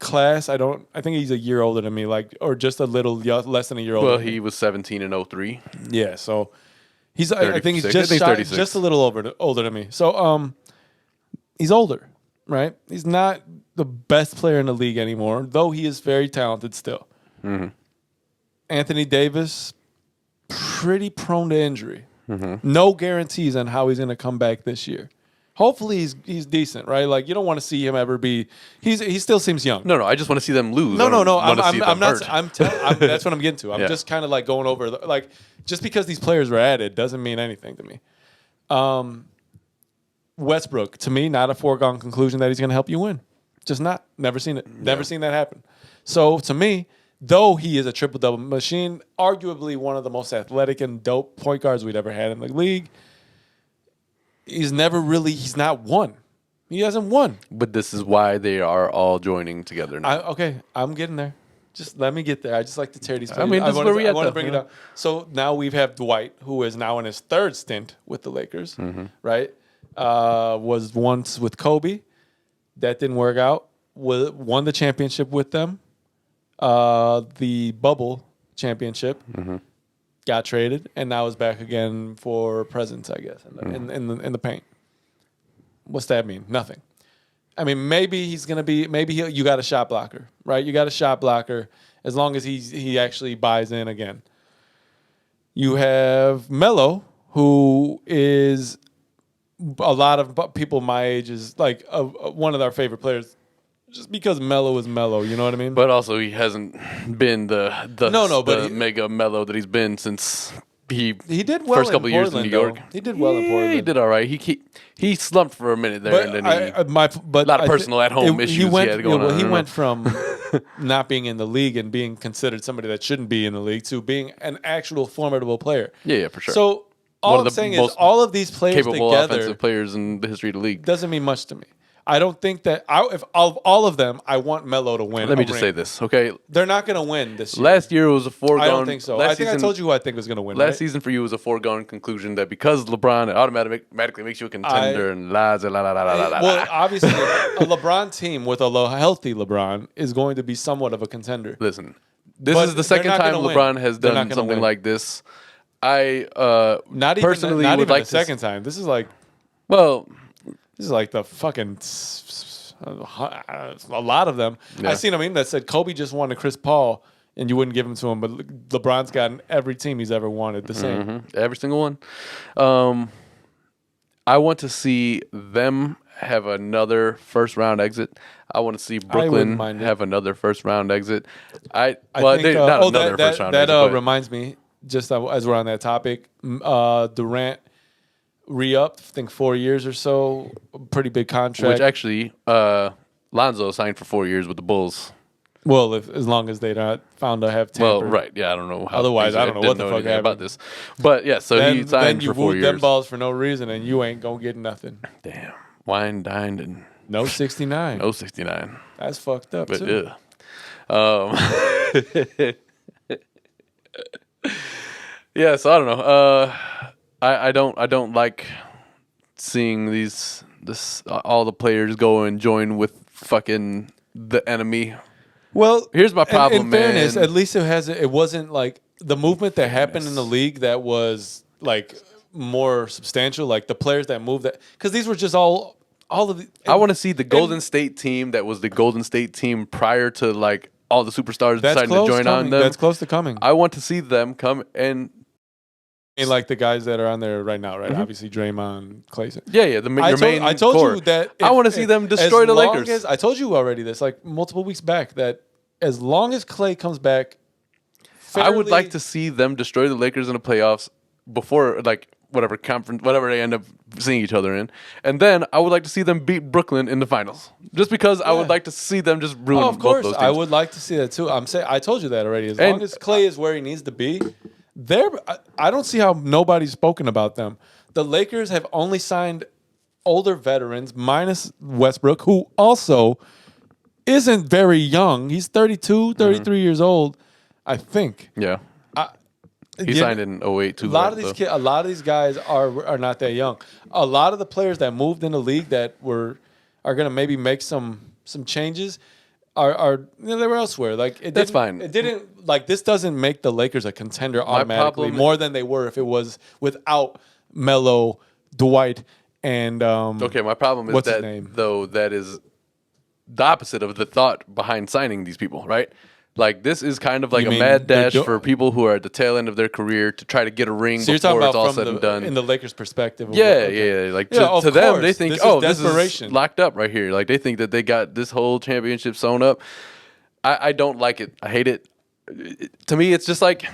class. I think he's a year older than me, like, or just a little less than a year older. Well, he was 17 in 03. Yeah, so he's. I think he's just 36. just a little older than me. So he's older, right? He's not the best player in the league anymore, though he is very talented still. Anthony Davis, pretty prone to injury. No guarantees on how he's going to come back this year. Hopefully he's decent, right? Like you don't want to see him ever be. He still seems young. No, I just want to see them lose. No. I'm not. That's what I'm getting to. I'm just kind of like going over like just because these players were added doesn't mean anything to me. Westbrook, to me, not a foregone conclusion that he's going to help you win. Just not. Never seen it. Never seen that happen. So to me, though he is a triple-double machine, arguably one of the most athletic and dope point guards we'd ever had in the league, he's not won. He hasn't won. But this is why they are all joining together now. I'm getting there. Just let me get there. I just like to tear these players. I mean, this is where we I want to bring it up. So now we have Dwight, who is now in his third stint with the Lakers, right? Was once with Kobe. That didn't work out. Won the championship with them. The bubble championship. Got traded, and now is back again for presence, I guess, in the paint. What's that mean? Nothing. I mean, maybe he's gonna be. You got a shot blocker, right? You got a shot blocker as long as he actually buys in again. You have Melo, who is a lot of people my age is like one of our favorite players. Just because Melo is Melo, you know what I mean? But also, he hasn't been the mega Melo that he's been since he did well first couple in years Portland, in New York. Though. He did well in Portland. He did all right. He slumped for a minute there, but and then a lot of personal at home issues he had going on. He went from not being in the league and being considered somebody that shouldn't be in the league to being an actual formidable player. Yeah, for sure. So all I'm saying is all of these players capable together, offensive players in the history of the league, doesn't mean much to me. I don't think that if of all of them, I want Melo to win. Let me just say this, okay? They're not going to win this year. Last year was a foregone. I don't think so. I think I told you who I think was going to win. Last season for you was a foregone conclusion that because LeBron, it automatically makes you a contender and la la la la la la. Well, obviously, a LeBron team with a healthy LeBron is going to be somewhat of a contender. Listen, this is the second time LeBron has done something like this. I not personally even, would like the second time. This is like the fucking a lot of them. Yeah. I seen a meme that said Kobe just wanted Chris Paul and you wouldn't give him to him, but LeBron's gotten every team he's ever wanted the same. Every single one. I want to see them have another first round exit. I want to see Brooklyn have another first round exit. First round exit. That reminds me, just as we're on that topic, Durant re-upped, I think 4 years or so, pretty big contract. Which actually, Lonzo signed for 4 years with the Bulls. Well, as long as they not found to have tampered. Well, right, yeah, I don't know how. Otherwise, I don't know what the fuck happened about this. But yeah, so he signed for 4 years. Them balls for no reason, and you ain't gonna get nothing. Damn, wine, dined, and no 69. No 69. That's fucked up but, too. Yeah. Yeah, so I don't know. I don't like seeing all the players go and join with fucking the enemy Well, here's my problem, in fairness, man. at least it wasn't like the movement that happened in the league that was like more substantial, like the players that moved that, because these were just all of the. I want to see the Golden State team that was the Golden State team prior to like all the superstars That's deciding to close join coming. on them. That's close to coming. I want to see them come and like the guys that are on there right now, right? Obviously, Draymond, Clayson. yeah. Your main I told core. you that I want to see them destroy the Lakers. I told you already this like multiple weeks back that as long as Clay comes back, I would like to see them destroy the Lakers in the playoffs before like whatever conference, whatever they end up seeing each other in, and then I would like to see them beat Brooklyn in the finals. Just because I would like to see them just ruin of both course, those teams. I would like to see that too. I'm saying I told you that already. As long as Clay is where he needs to be, I don't see how nobody's spoken about them. The Lakers have only signed older veterans, minus Westbrook, who also isn't very young. He's 32, 33 years old, I think. Yeah. He signed in 08 too. A lot of these guys are not that young. A lot of the players that moved in the league that are going to maybe make some changes are they were elsewhere. Like that's fine. It didn't like this doesn't make the Lakers a contender automatically more than they were if it was without Melo, Dwight, and okay. My problem is what's his that name? though that is the opposite of the thought behind signing these people, right? Like this is kind of like You a mean mad dash for people who are at the tail end of their career to try to get a ring So you're before talking it's all about said and done. in the Lakers' perspective. Yeah. Like Yeah, to of them, they course. think, This is oh, this desperation. is locked up right here. Like they think that they got this whole championship sewn up. I don't like it. I hate it. To me, it's just like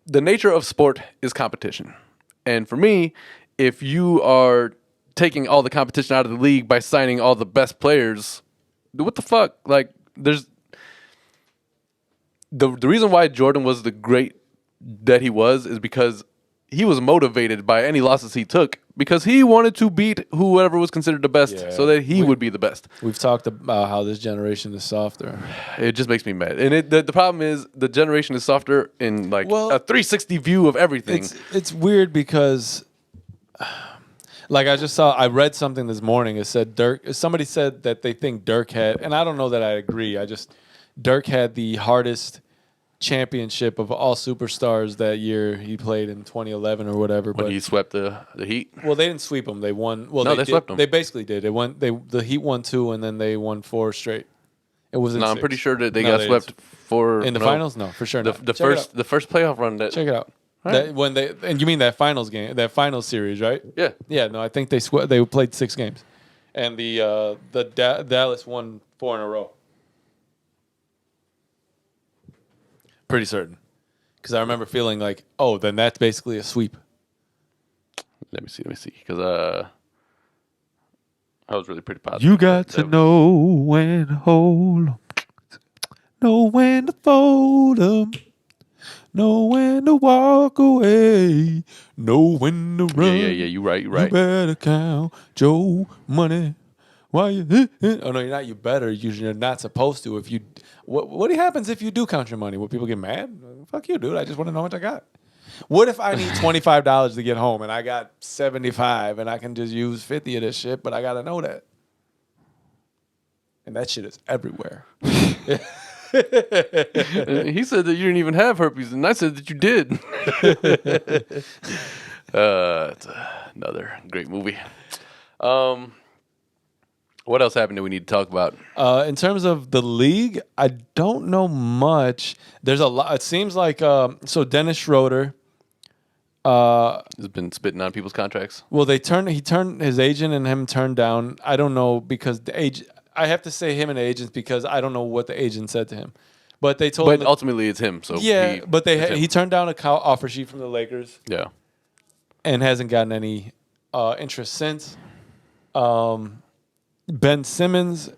the nature of sport is competition. And for me, if you are taking all the competition out of the league by signing all the best players, what the fuck? Like there's the reason why Jordan was the great that he was is because he was motivated by any losses he took because he wanted to beat whoever was considered the best so that he would be the best. We've talked about how this generation is softer. It just makes me mad. And the problem is the generation is softer in like a 360 view of everything. It's weird because like I read something this morning. It said somebody said that they think Dirk had, and I don't know that I agree. Dirk had the hardest championship of all superstars that year he played in 2011 or whatever. When he swept the Heat. Well, they didn't sweep them. They won. Well, no, they swept them. They basically did. The Heat won 2, and then they won 4 straight. It was. No, I'm pretty sure that they got swept in the finals. No, for sure. The first playoff run. Check it out. Right. And you mean that finals game, that finals series, right? Yeah. Yeah. No, I think they played 6 games, and the Dallas won 4 in a row. Pretty certain, because I remember feeling like, oh, then that's basically a sweep. Let me see, because I was really pretty positive. You got to know when to hold 'em, know when to fold 'em, know when to walk away, know when to run. Yeah. You right. You better count your money. Why you? Oh no, you're not. You better. You're not supposed to. If you, what happens if you do count your money? Will people get mad? Fuck you, dude. I just want to know how much I got. What if I need $25 to get home and I got 75 and I can just use 50 of this shit, but I gotta know that. And that shit is everywhere. He said that you didn't even have herpes, and I said that you did. It's another great movie. What else happened that we need to talk about? In terms of the league, I don't know much. There's a lot. It seems like so Dennis Schroeder Has been spitting on people's contracts. Well, he turned his agent and him turned down. I don't know because I have to say him and the agents because I don't know what the agent said to him. But they told him. But ultimately, it's him. So yeah, but he turned down a offer sheet from the Lakers. Yeah, and hasn't gotten any interest since. Ben Simmons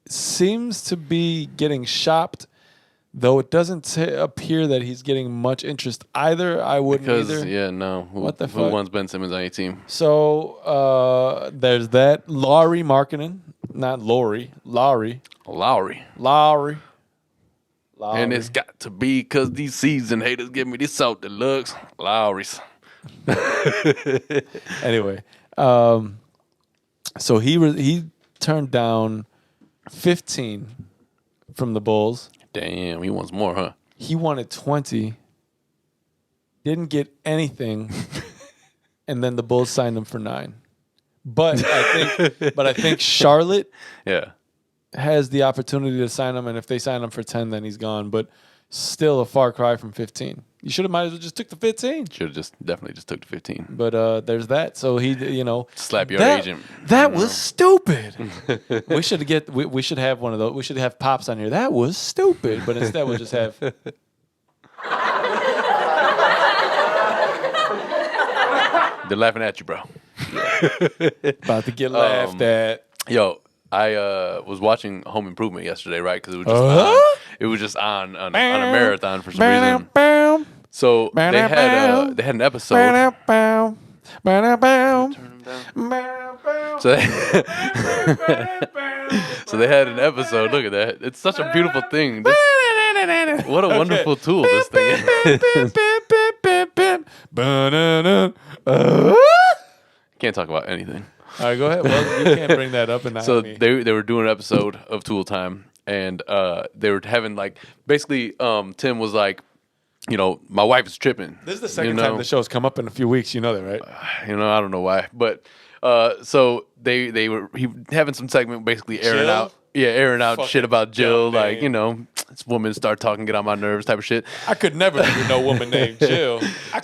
seems to be getting shopped, though it doesn't appear that he's getting much interest either. I wouldn't either. Yeah, no. What the fuck? Who wants Ben Simmons on your team? So there's that. Lowry Markkinen, not Lowry. Lowry. And it's got to be because these season haters give me this salt deluxe. Lowry's. Anyway, so he turned down 15 from the Bulls. Damn, he wants more, huh? He wanted 20. Didn't get anything, and then the Bulls signed him for 9. But I think Charlotte has the opportunity to sign him, and if they sign him for 10, then he's gone. But still a far cry from 15. You should have might as well just took the 15. Should have definitely just took the 15. But there's that. So he, slap your agent. That was stupid. we should have one of those. We should have Pops on here. That was stupid. But instead we'll just have. They're laughing at you, bro. About to get laughed at. Yo, I was watching Home Improvement yesterday, right? Because it was just on a marathon for some reason. So they had an episode. So they had an episode. Look at that! It's such a beautiful thing. What a wonderful tool this thing is. Can't talk about anything. All right, go ahead. Well, you can't bring that up and not So me. they were doing an episode of Tool Time, and they were having basically Tim was like, my wife is tripping. This is the second time the show's come up in a few weeks. You know that, right? I don't know why, but so they were having some segment basically airing out Fucking shit about Jill, dumb this woman start talking, get on my nerves type of shit. I could never be with no woman named Jill. I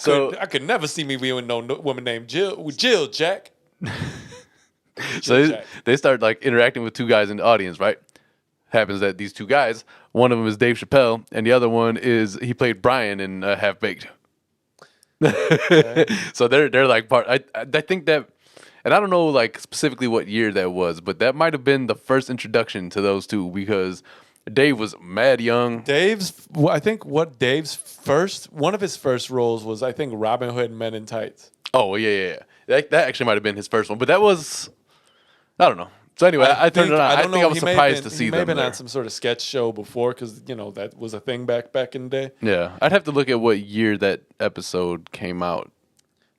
could never see me being with no woman named Jill. With Jill, Jack. So they start interacting with two guys in the audience, right? Happens that these two guys, one of them is Dave Chappelle, and the other one he played Brian in Half Baked. Okay. So they're like part. I think that, and I don't know specifically what year that was, but that might have been the first introduction to those two because Dave was mad young. One of his first roles was I think Robin Hood Men in Tights. Oh yeah. That actually might have been his first one, but that was, I don't know. So anyway, I turned it on. I think I was surprised to see them. He may have been on some sort of sketch show before because that was a thing back in the day. Yeah, I'd have to look at what year that episode came out.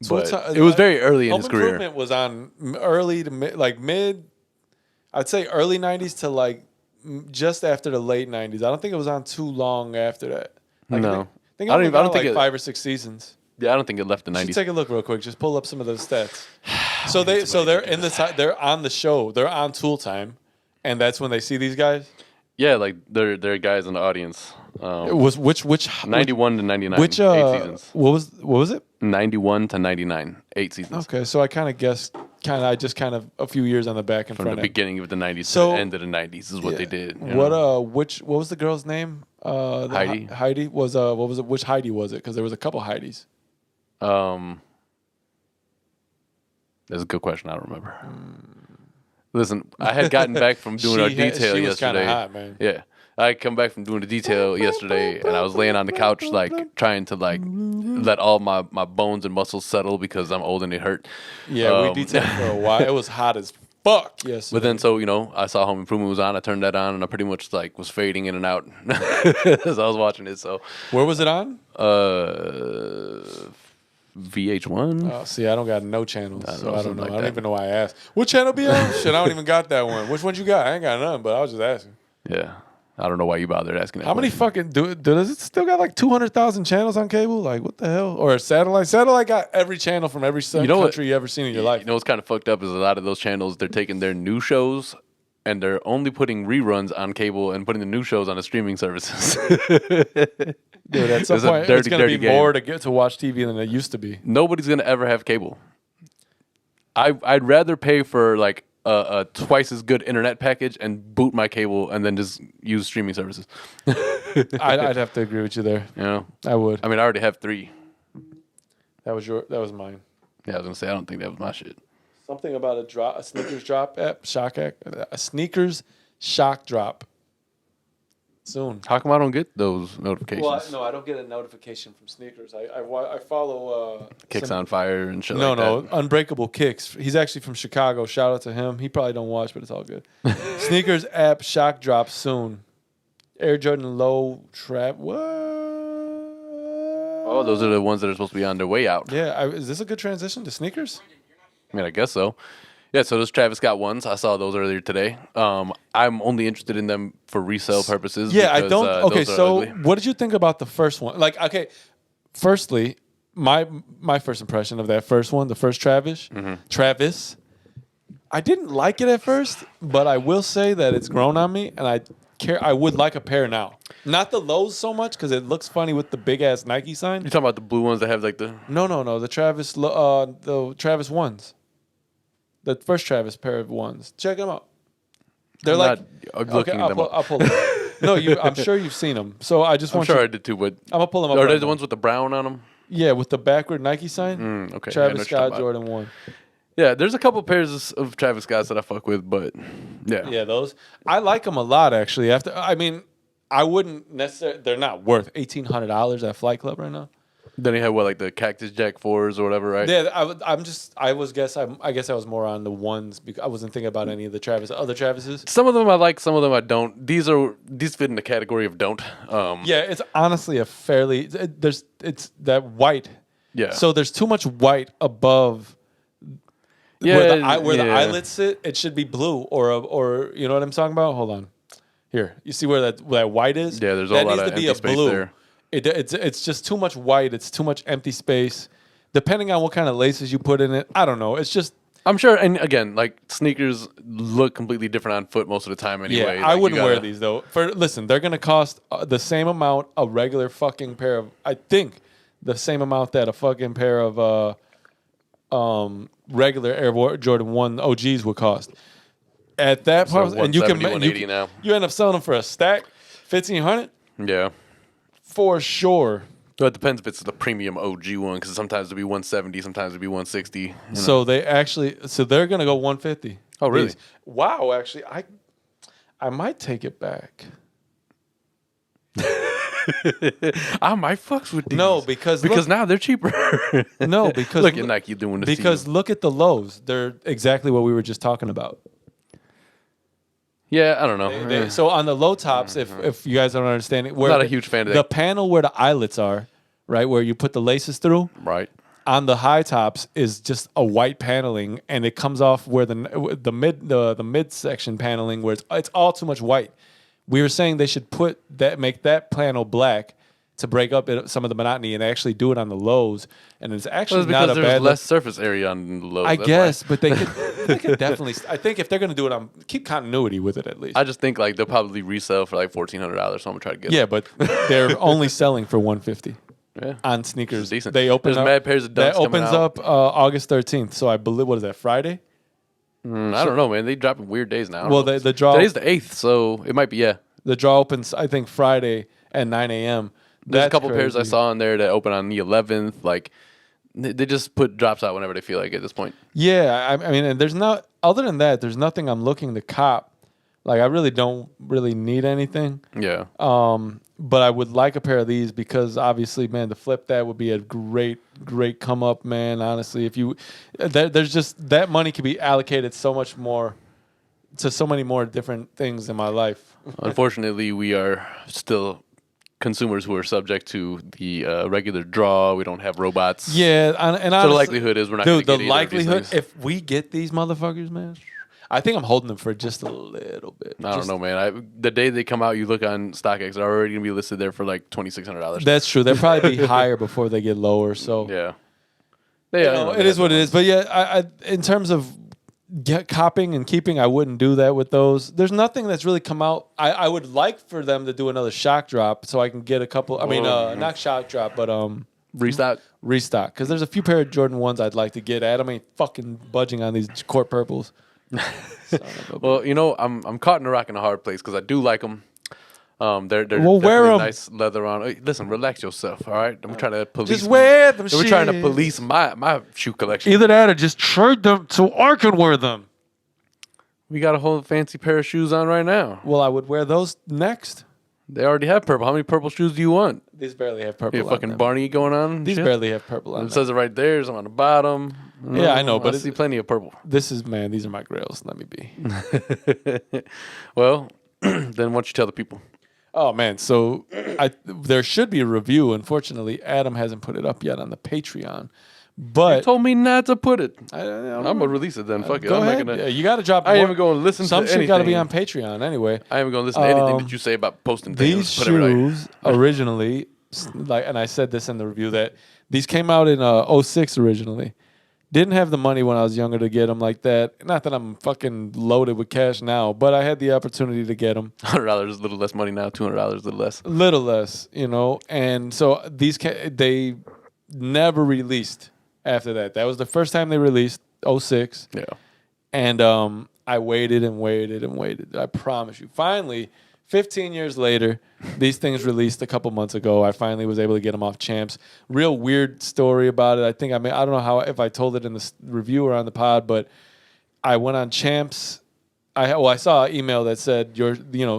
But it was very early in his career. Home Improvement was on early to mid. I'd say early '90s to just after the late '90s. I don't think it was on too long after that. No, I don't think 5 or 6 seasons. Yeah, I don't think it left the '90s. Take a look real quick. Just pull up some of those stats. So they're on the show. They're on Tool Time, and that's when they see these guys. Yeah, they're guys in the audience. It was which 91 to 99. 8 seasons. What was it? 91 to 99, 8 seasons. Okay, so I kind of guessed. I just a few years on the back and from front. The beginning of the '90s to the end of the '90s is what they did. What was the girl's name? Heidi. Heidi was what was it? Which Heidi was it? Because there was a couple Heidis. That's a good question. I don't remember. Listen, I had gotten back from doing our detail she was yesterday. Hot, man. Yeah, I come back from doing the detail yesterday, and I was laying on the couch, trying to let all my bones and muscles settle because I'm old and they hurt. Yeah, we detailed for a while. It was hot as fuck. Yes. But then, I saw Home Improvement was on. I turned that on, and I pretty much was fading in and out as I was watching it. So where was it on? VH1. Oh, see, I don't got no channels, so I don't know. I don't even know why I asked. What channel be on? Shit, I don't even got that one. Which one you got? I ain't got none, but I was just asking. Yeah, I don't know why you bothered asking that. How many fucking does it still got 200,000 channels on cable? What the hell? Or a satellite? Satellite got every channel from every country you ever seen in your life. You know what's kind of fucked up is a lot of those channels, they're taking their new shows and they're only putting reruns on cable and putting the new shows on the streaming services. Dude, at some point, it's going to be more to get to watch TV than it used to be. Nobody's going to ever have cable. I'd rather pay for a twice as good internet package and boot my cable and then just use streaming services. I'd have to agree with you there. I would. I mean, I already have 3. That was mine. Yeah, I was going to say, I don't think that was my shit. Something about a sneakers drop app, a sneakers shock drop. Soon. How come I don't get those notifications? Well, no, I don't get a notification from sneakers. I follow Kicks on Fire and shit like that. No, Unbreakable Kicks. He's actually from Chicago. Shout out to him. He probably don't watch, but it's all good. Sneakers app shock drop soon. Air Jordan Low Trap. What? Oh, those are the ones that are supposed to be on their way out. Yeah. Is this a good transition to sneakers? I mean, I guess so. Yeah, so those Travis Scott ones, I saw those earlier today. I'm only interested in them for resale purposes. Yeah, I because, don't. Okay, those are so ugly. what did you think about the first one? Like, okay, firstly, my first impression of that first one, the first Travis, I didn't like it at first, but I will say that it's grown on me, and I would like a pair now. Not the lows so much because it looks funny with the big ass Nike sign. You talking about the blue ones that have like the? No, the Travis ones, the first Travis pair of ones. Check them out. They're I'm like not looking them up. I'll pull them. No, I'm sure you've seen them. So I just I'm want sure you. I did too, but I'm gonna pull them up. are right they the now. ones with the brown on them? Yeah, with the backward Nike sign. Okay, yeah, I know Travis what you're Scott talking Jordan 1. Yeah, there's a couple pairs of Travis Scotts that I fuck with, but yeah. Yeah, those. I like them a lot actually. I wouldn't necessarily. They're not worth $1,800 at Flight Club right now. Then you have what, like the Cactus Jack 4s or whatever, right? Yeah, I guess I was more on the ones because I wasn't thinking about any of the other Travises. Some of them I like, some of them I don't. These fit in the category of don't. Yeah, it's honestly a fairly it's that white. Yeah. So there's too much white above. Yeah, where the yeah. eyelets sit, it should be blue or you know what I'm talking about. Hold on, here you see where that white is. Yeah, there's a that lot needs of to be empty a space blue. there. It's just too much white. It's too much empty space. Depending on what kind of laces you put in it, I don't know. It's just I'm sure, and again, like sneakers look completely different on foot most of the time anyway. yeah. Like, I you wouldn't wear gotta- these though. Listen, they're gonna cost the same amount a regular fucking pair of. I think the same amount that a fucking pair of regular Jordan 1 OGs would cost. At that So point, and you can 170, 180 now. you end up selling them for a stack, 1,500 Yeah. for sure. So it depends if it's the premium OG one, because sometimes it'll be 170, sometimes it'll be 160. You know? So they're gonna go 150. Oh, really? These. Wow, actually, I might take it back. I might fucks with these. No, because now they're cheaper. no, because look at Nike doing this. because to you. look at the lows. They're exactly what we were just talking about. Yeah, I don't know. So on the low tops, if you guys don't understand it, where Not a huge fan of the that. panel where the eyelets are, right, where you put the laces through. Right. On the high tops is just a white paneling, and it comes off where the midsection paneling where it's all too much white. We were saying they should make that panel black to break up some of the monotony and actually do it on the lows, and it's actually Well, not because a there's bad less surface area on the lows. I that's guess, why. but they could definitely. I think if they're going to do it, keep continuity with it at least. I just think like they'll probably resell for like $1,400, so I'm gonna try to get. Yeah, but they're only selling for $150 Yeah. on sneakers. Decent. They open There's up. mad pairs of that Dunks coming opens out. up August 13th. So I believe what is that Friday? I don't know, man. They dropping weird days now. I don't Well, know. the draw Today's the 8th, so it might be the draw opens I think Friday at 9 a.m. There's a That's couple pairs I crazy. saw in there that open on the 11th. Like they just put drops out whenever they feel like it at this point. Yeah, I mean, and there's not other than that. There's nothing I'm looking to cop. Like I really don't really need anything. Yeah. But I would like a pair of these because obviously, man, to flip that would be a great come up, man. Honestly, if you, there's just that money could be allocated so much more to so many more different things in my life. Unfortunately, we are still consumers who are subject to the regular draw. We don't have robots. Yeah, and So the honestly, likelihood is we're not going to dude, get the either of these likelihood things. if we get these motherfuckers, man, I think I'm holding them for just a little bit. I don't know, man. The day they come out, you look on StockX, they're already going to be listed there for like $2,600. That's true. They'll probably be higher before they get lower. So Yeah. you know, it is what it is. But yeah, I in terms of copping and keeping, I wouldn't do that with those. There's nothing that's really come out. I would like for them to do another shock drop so I can get a couple. I mean, not shock drop, but Restock. restock. Because there's a few pair of Jordan 1s I'd like to get. Adam ain't fucking budging on these court purples. Well, you know, I'm caught in a rock and a hard place because I do like them. They're Well, wear definitely 'em. nice leather on. Hey, listen, relax yourself, all right? I'm trying to police. Just wear them. We're trying to shits. police my shoe collection. Either that or just trade them so I can wear them. We got a whole fancy pair of shoes on right now. Well, I would wear those next. They already have purple. How many purple shoes do you want? These barely have purple. You on fucking them. Barney going on? and These shit? barely have purple on It them. says it right there. Some on the bottom. Yeah, I know, but I see plenty of purple. This is, man, these are my grails. Let me be. Well, then why don't you tell the people? Oh, man. So there should be a review. Unfortunately, Adam hasn't put it up yet on the Patreon. But You told me not to put it. I I'm gonna release it then. Fuck it. go I'm not ahead. gonna. Yeah, you got to drop. I ain't more. even going to listen Some to shit anything. got to be on Patreon anyway. I ain't even going to listen to anything that you say about posting things. These Put it right here. shoes originally, like, and I said this in the review that these came out in '06 originally. Didn't have the money when I was younger to get them like that. Not that I'm fucking loaded with cash now, but I had the opportunity to get them. $100 is a little less money now. $200 a little less. Little less, you know. And so they never released after that. That was the first time they released, '06. Yeah. And I waited and waited and waited. I promise you. Finally, 15 years later, these things released a couple months ago. I finally was able to get them off Champs. Real weird story about it. I think I don't know if I told it in the review or on the pod, but I went on Champs. I saw an email that said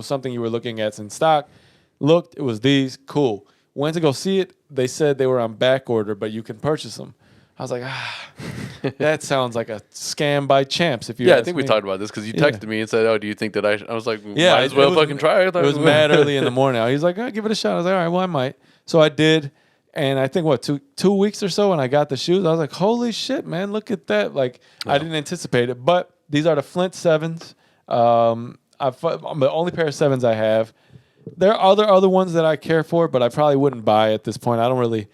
something you were looking at's in stock. Looked, it was these. Cool. Went to go see it. They said they were on back order, but you can purchase them. I was like, that sounds like a scam by Champs. If you I think we talked about this because you texted me and said, "Oh, do you think that I was like, yeah, might as well fucking try it." It was mad early in the morning. He's like, give it a shot. I was like, all right, well, I might. So I did, and I think two weeks or so when I got the shoes, I was like, holy shit, man, look at that! Like I didn't anticipate it, but these are the Flint 7s. I'm the only pair of 7s I have. There are other ones that I care for, but I probably wouldn't buy at this point. I don't really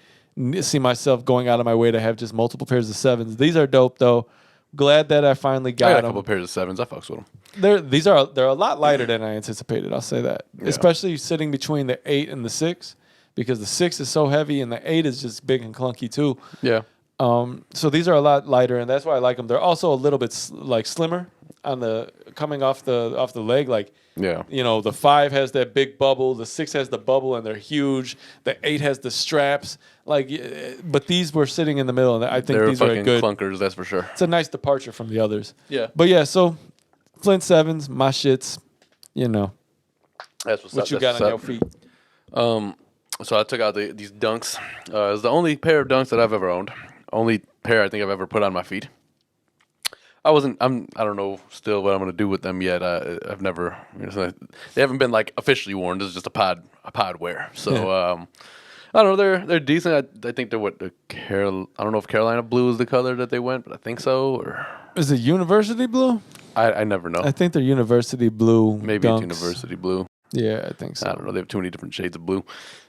see myself going out of my way to have just multiple pairs of 7s. These are dope though. Glad that I finally got I got a them. couple pairs of 7s. I fucks with them. They're a lot lighter than I anticipated. I'll say that, especially sitting between the 8 and the 6, because the 6 is so heavy and the 8 is just big and clunky too. Yeah. So these are a lot lighter, and that's why I like them. They're also a little bit slimmer on the coming off the leg. Like, the 5 has that big bubble, the 6 has the bubble, and they're huge. The 8 has the straps. Like, but these were sitting in the middle, and I think these are good clunkers. That's for sure. It's a nice departure from the others. Yeah. But yeah, so Flint 7s, my shits. That's what you got on your feet. So I took out these dunks. It was the only pair of dunks that I've ever owned. Only pair I think I've ever put on my feet. I don't know still what I'm gonna do with them yet. I've never. They haven't been like officially worn. This is just a pod wear. So I don't know. They're decent. I think they're I don't know if Carolina blue is the color that they went, but I think so. Or is it university blue? I never know. I think they're university blue. Maybe dunks. it's university blue. Yeah, I think so. I don't know. They have too many different shades of blue.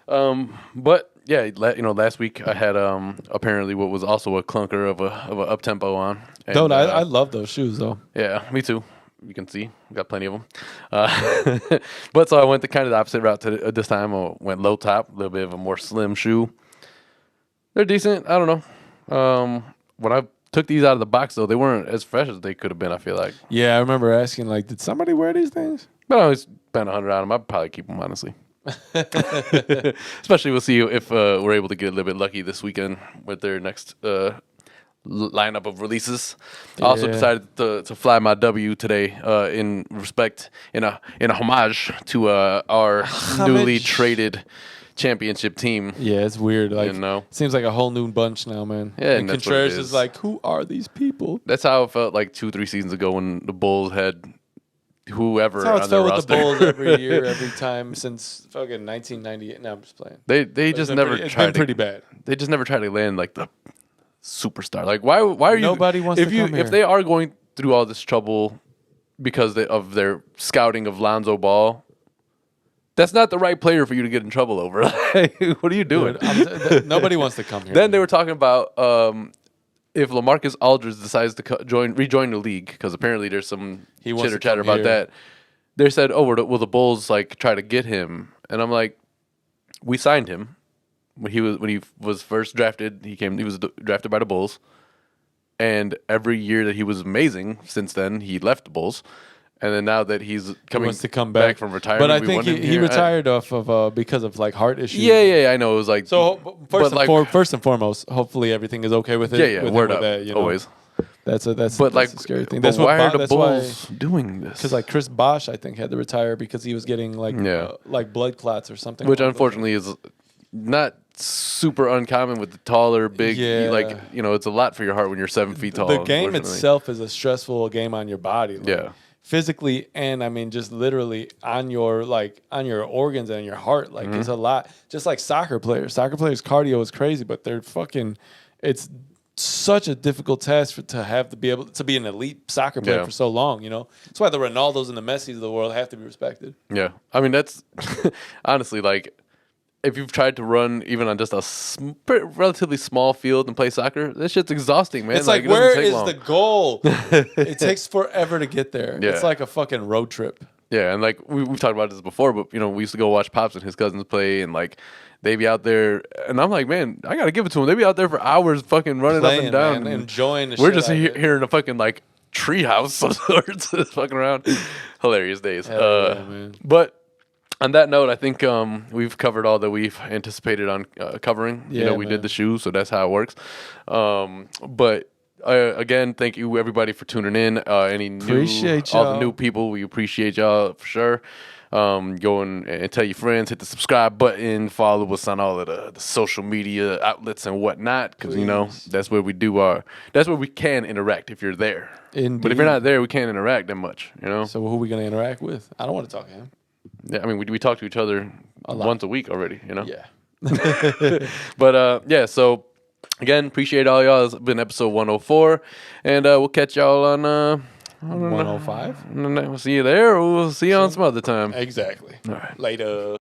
But yeah, last week I had apparently what was also a clunker of a up tempo on. And, Dude, I love those shoes though. Yeah, me too. You can see we got plenty of them. But so I went the kind of the opposite route this time. I went low top, a little bit of a more slim shoe. They're decent. I don't know. When I took these out of the box though, they weren't as fresh as they could have been. I feel like. Yeah, I remember asking like, did somebody wear these things? But I always spend $100 on them. I'd probably keep them honestly. Especially we'll see if we're able to get a little bit lucky this weekend with their next lineup of releases. I also decided to fly my W today in a homage to our newly traded championship team. Yeah, it's weird. Like, seems like a whole new bunch now, man. Yeah, and Contreras is like, who are these people? That's how it felt like 2-3 seasons ago when the Bulls had whoever That's how on their with roster. the Bulls every year, every time since fucking 1998. No, I'm just playing. They just never It's tried. been pretty bad. They just never tried to land like the superstar. Like why are you? Nobody wants to come here. If they are going through all this trouble because of their scouting of Lonzo Ball, that's not the right player for you to get in trouble over. What are you doing? Dude, nobody wants to come here. Then they were talking about if LaMarcus Aldridge decides to rejoin the league, because apparently there's some chitter chatter about that. They said, "Oh, will the Bulls like try to get him?" And I'm like, "We signed him when he was first drafted. He was drafted by the Bulls, and every year that he was amazing since then, he left the Bulls." And then now that he wants to come back from retirement, but I think he retired off of because of like heart issues. Yeah, I know. It was like so. First and foremost, hopefully everything is okay with it. Yeah, word up, that, always. That's a scary thing. That's why are the Bulls doing this? Because like Chris Bosh, I think, had to retire because he was getting like blood clots or something. Which unfortunately is not super uncommon with the taller, big. It's a lot for your heart when you're 7 feet tall. The game itself is a stressful game on your body. Physically and I mean just literally on your organs and your heart, like it's a lot. Just like soccer players cardio is crazy, but they're fucking it's such a difficult task to be able to be an elite soccer player for so long. You know, that's why the Ronaldos and the Messis of the world have to be respected. Yeah, I mean that's honestly like if you've tried to run even on just a relatively small field and play soccer, this shit's exhausting, man. It's like it where is long. the goal? It takes forever to get there. Yeah. It's like a fucking road trip. Yeah, and like we've talked about this before, but you know we used to go watch Pops and his cousins play, and like they be out there, and I'm like, man, I gotta give it to them. They be out there for hours, fucking running up and down, man, enjoying. We're just here in a fucking like treehouse of sorts, fucking around. Hilarious days. Yeah, man. But on that note, I think we've covered all that we've anticipated on covering. Yeah, you know, we did the shoes, so that's how it works. But again, thank you everybody for tuning in. Appreciate all the y'all. new people. We appreciate y'all for sure. Go and tell your friends, hit the subscribe button, follow us on all of the social media outlets and whatnot, because you know that's where we that's where we can interact if you're there. Indeed. But if you're not there, we can't interact that much, you know. So who are we gonna interact with? I don't want to talk to him. Yeah, I mean we talk to each other once a week already, you know. Yeah. But yeah, so again, appreciate all y'all. It's been episode 104, and we'll catch y'all on 105. We'll see you there, or we'll see you on some other time. Exactly. All right. Later.